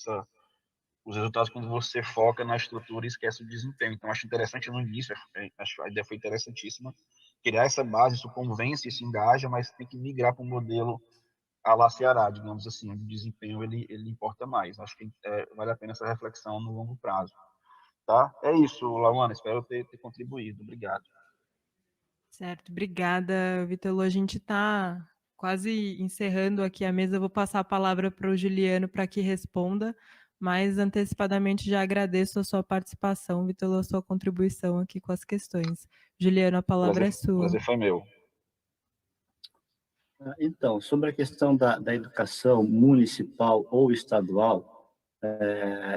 os resultados quando você foca na estrutura e esquece o desempenho. Então, acho interessante no início, acho a ideia foi interessantíssima, criar essa base, isso convence, isso engaja, mas tem que migrar para um modelo à la Ceará, digamos assim, onde o desempenho ele importa mais. Acho que vale a pena essa reflexão no longo prazo. Tá? É isso, Lauana, espero ter contribuído. Obrigado. Certo, obrigada, Vitelo. A gente está quase encerrando aqui a mesa. Eu vou passar a palavra para o Juliano para que responda, mas antecipadamente já agradeço a sua participação, Vitelo, a sua contribuição aqui com as questões. Juliano, a palavra é sua. O prazer foi meu. Então, sobre a questão da educação municipal ou estadual,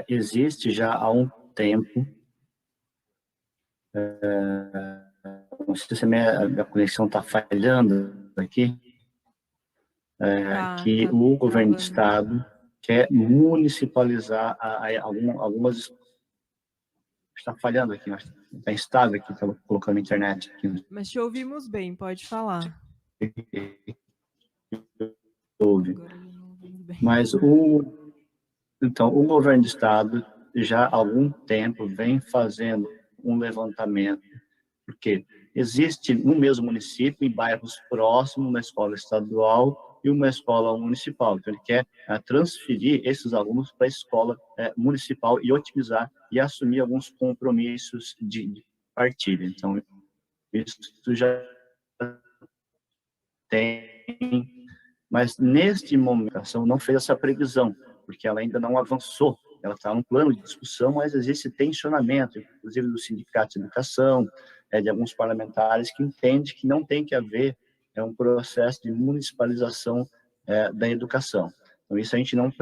existe já há um tempo, não sei se a minha conexão está falhando aqui, que o governo do estado quer municipalizar algumas... Está falhando aqui, está instável aqui, estava colocando a internet aqui. Mas te ouvimos bem, pode falar. Ouve. Mas então, o governo do estado já há algum tempo vem fazendo um levantamento, porque existe no mesmo município, em bairros próximos, uma escola estadual e uma escola municipal. Então, ele quer transferir esses alunos para a escola municipal e otimizar e assumir alguns compromissos de partilha. Então, isso já tem, mas neste momento a educação não fez essa previsão, porque ela ainda não avançou. Ela está num plano de discussão, mas existe tensionamento, inclusive do Sindicato de Educação, de alguns parlamentares que entendem que não tem que haver um processo de municipalização da educação. Então, isso a gente não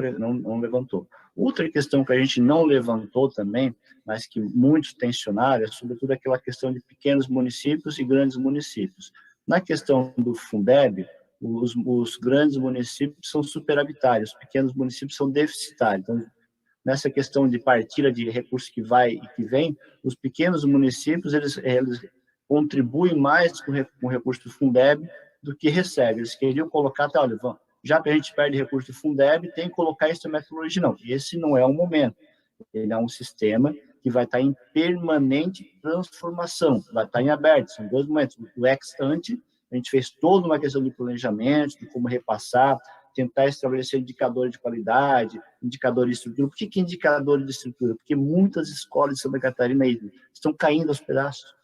levantou. Outra questão que a gente não levantou também, mas que muitos tensionaram, é sobretudo aquela questão de pequenos municípios e grandes municípios. Na questão do Fundeb, os grandes municípios são superavitários, os pequenos municípios são deficitários. Então, nessa questão de partilha de recursos que vai e que vem, os pequenos municípios, eles contribuem mais com o recurso do Fundeb do que recebem. Eles queriam colocar, olha, já que a gente perde recurso do Fundeb, tem que colocar essa metodologia. Não, esse não é o momento. Ele é um sistema que vai estar em permanente transformação, vai estar em aberto. São dois momentos. O ex-ante, a gente fez toda uma questão de planejamento, de como repassar, tentar estabelecer indicadores de qualidade, indicadores de estrutura. Por que indicadores de estrutura? Porque muitas escolas de Santa Catarina estão caindo aos pedaços.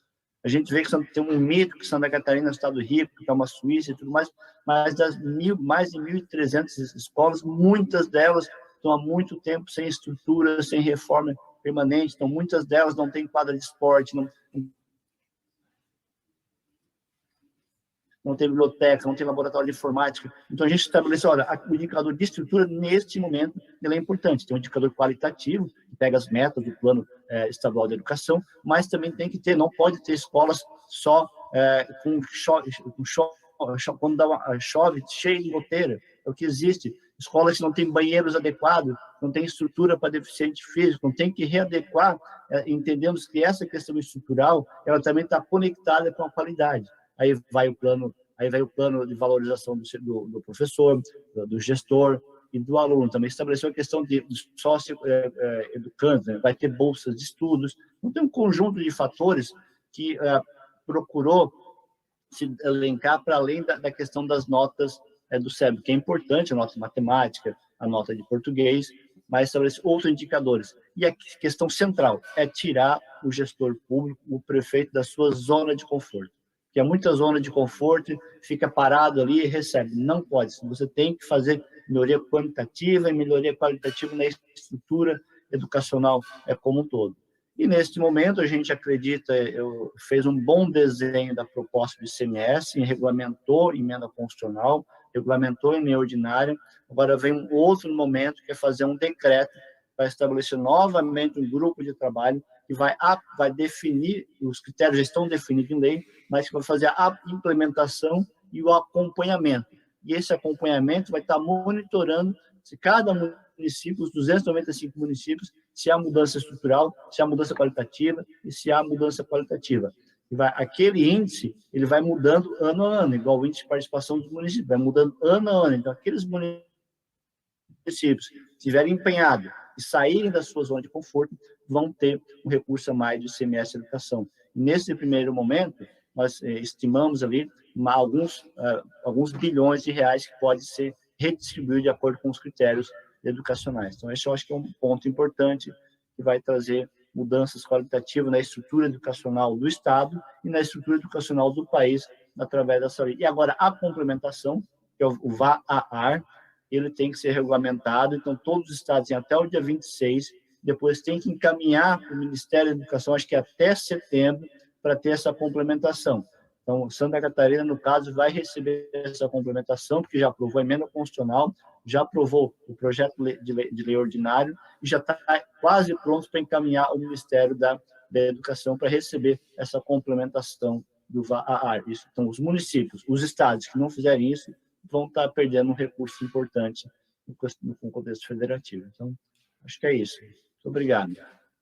A gente vê que tem um mito que Santa Catarina é um estado rico, que é uma Suíça e tudo mais, mas das mais de 1.300 escolas, muitas delas estão há muito tempo sem estrutura, sem reforma permanente, então muitas delas não têm quadra de esporte, não tem biblioteca, não tem laboratório de informática. Então, a gente estabeleceu, olha, o indicador de estrutura, neste momento, ele é importante. Tem um indicador qualitativo, que pega as metas do Plano Estadual de Educação, mas também tem que ter, não pode ter escolas só quando chove, cheio de goteira. É o que existe. Escolas que não têm banheiros adequados, não tem estrutura para deficiente físico, não tem que readequar. Entendemos que essa questão estrutural, ela também está conectada com a qualidade. Aí vai o plano de valorização do professor, do gestor e do aluno. Também estabeleceu a questão de sócio-educantes, né? Vai ter bolsas de estudos. Então, tem um conjunto de fatores que procurou se elencar para além da questão das notas do SEB, que é importante, a nota de matemática, a nota de português, mas estabelece outros indicadores. E a questão central é tirar o gestor público, o prefeito, da sua zona de conforto. Que é muita zona de conforto, fica parado ali e recebe. Não pode. Você tem que fazer melhoria quantitativa e melhoria qualitativa na estrutura educacional como um todo. E, neste momento, a gente acredita, fez um bom desenho da proposta do ICMS, regulamentou emenda constitucional, regulamentou em lei ordinária. Agora vem um outro momento, que é fazer um decreto para estabelecer novamente um grupo de trabalho que vai definir, os critérios já estão definidos em lei, mas que vai fazer a implementação e o acompanhamento. E esse acompanhamento vai estar monitorando se cada município, os 295 municípios, se há mudança estrutural, se há mudança qualitativa e se há mudança qualitativa. Aquele índice, ele vai mudando ano a ano, igual o índice de participação dos municípios, vai mudando ano a ano. Então, aqueles municípios que estiverem empenhados e saírem da sua zona de conforto, vão ter um recurso a mais do ICMS Educação. E nesse primeiro momento, nós estimamos ali alguns bilhões de reais que pode ser redistribuído de acordo com os critérios educacionais. Então, esse eu acho que é um ponto importante que vai trazer mudanças qualitativas na estrutura educacional do Estado e na estrutura educacional do país através dessa lei. E agora, a complementação, que é o VAR, ele tem que ser regulamentado. Então, todos os estados têm até o dia 26, depois tem que encaminhar para o Ministério da Educação, acho que até setembro, para ter essa complementação. Então, Santa Catarina, no caso, vai receber essa complementação, porque já aprovou a emenda constitucional, já aprovou o projeto de lei ordinário e já está quase pronto para encaminhar ao Ministério da Educação para receber essa complementação do VAR. Então, os municípios, os estados que não fizerem isso, vão estar perdendo um recurso importante no contexto federativo. Então, acho que é isso. Muito obrigado.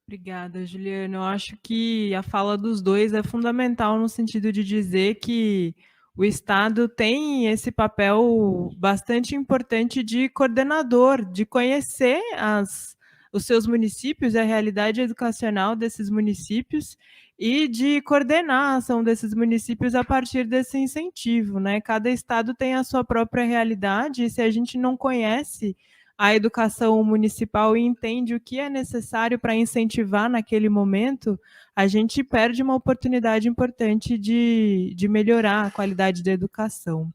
Obrigada, Juliano. Eu acho que a fala dos dois é fundamental no sentido de dizer que o Estado tem esse papel bastante importante de coordenador, de conhecer os seus municípios, a realidade educacional desses municípios e de coordenar a ação desses municípios a partir desse incentivo, né? Cada estado tem a sua própria realidade e se a gente não conhece a educação municipal e entende o que é necessário para incentivar naquele momento, a gente perde uma oportunidade importante de melhorar a qualidade da educação.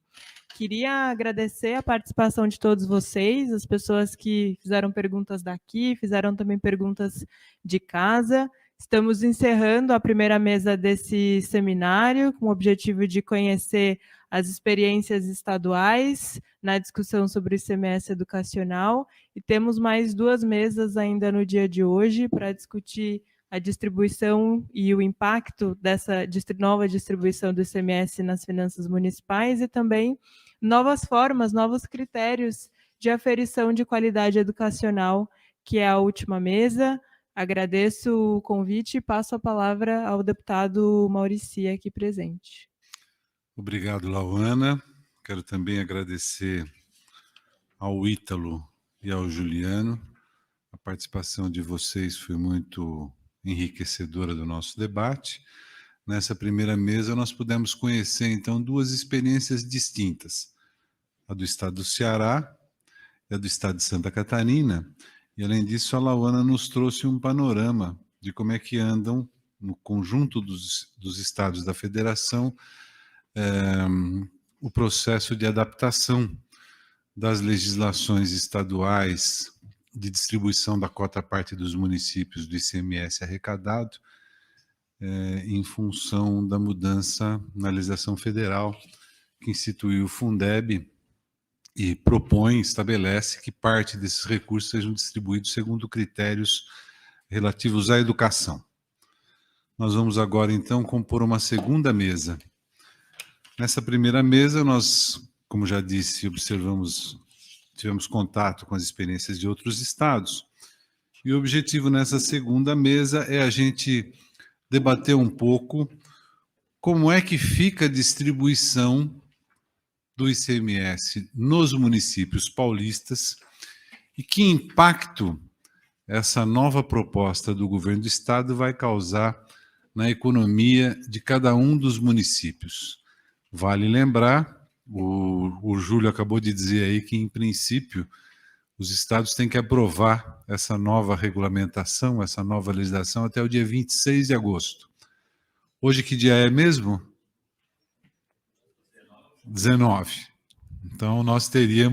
Queria agradecer a participação de todos vocês, as pessoas que fizeram perguntas daqui, fizeram também perguntas de casa. Estamos encerrando a primeira mesa desse seminário, com o objetivo de conhecer as experiências estaduais na discussão sobre o ICMS educacional, e temos mais 2 mesas ainda no dia de hoje para discutir a distribuição e o impacto dessa nova distribuição do ICMS nas finanças municipais e também novas formas, novos critérios de aferição de qualidade educacional, que é a última mesa. Agradeço o convite e passo a palavra ao deputado Maurici aqui presente. Obrigado, Lauana. Quero também agradecer ao Ítalo e ao Juliano. A participação de vocês foi muito enriquecedora do nosso debate. Nessa primeira mesa, nós pudemos conhecer, então, 2 experiências distintas. A do estado do Ceará e a do estado de Santa Catarina. E, além disso, a Lauana nos trouxe um panorama de como é que andam, no conjunto dos estados da federação, o processo de adaptação das legislações estaduais de distribuição da cota-parte dos municípios do ICMS arrecadado em função da mudança na legislação federal que instituiu o Fundeb e propõe, estabelece que parte desses recursos sejam distribuídos segundo critérios relativos à educação. Nós vamos agora, então, compor uma segunda mesa. Nessa primeira mesa, nós, como já disse, tivemos contato com as experiências de outros estados, e o objetivo nessa segunda mesa é a gente debater um pouco como é que fica a distribuição do ICMS nos municípios paulistas e que impacto essa nova proposta do governo do estado vai causar na economia de cada um dos municípios. Vale lembrar, o Júlio acabou de dizer aí que, em princípio, os estados têm que aprovar essa nova regulamentação, essa nova legislação até o dia 26 de agosto. Hoje que dia é mesmo? 19. Então, nós teríamos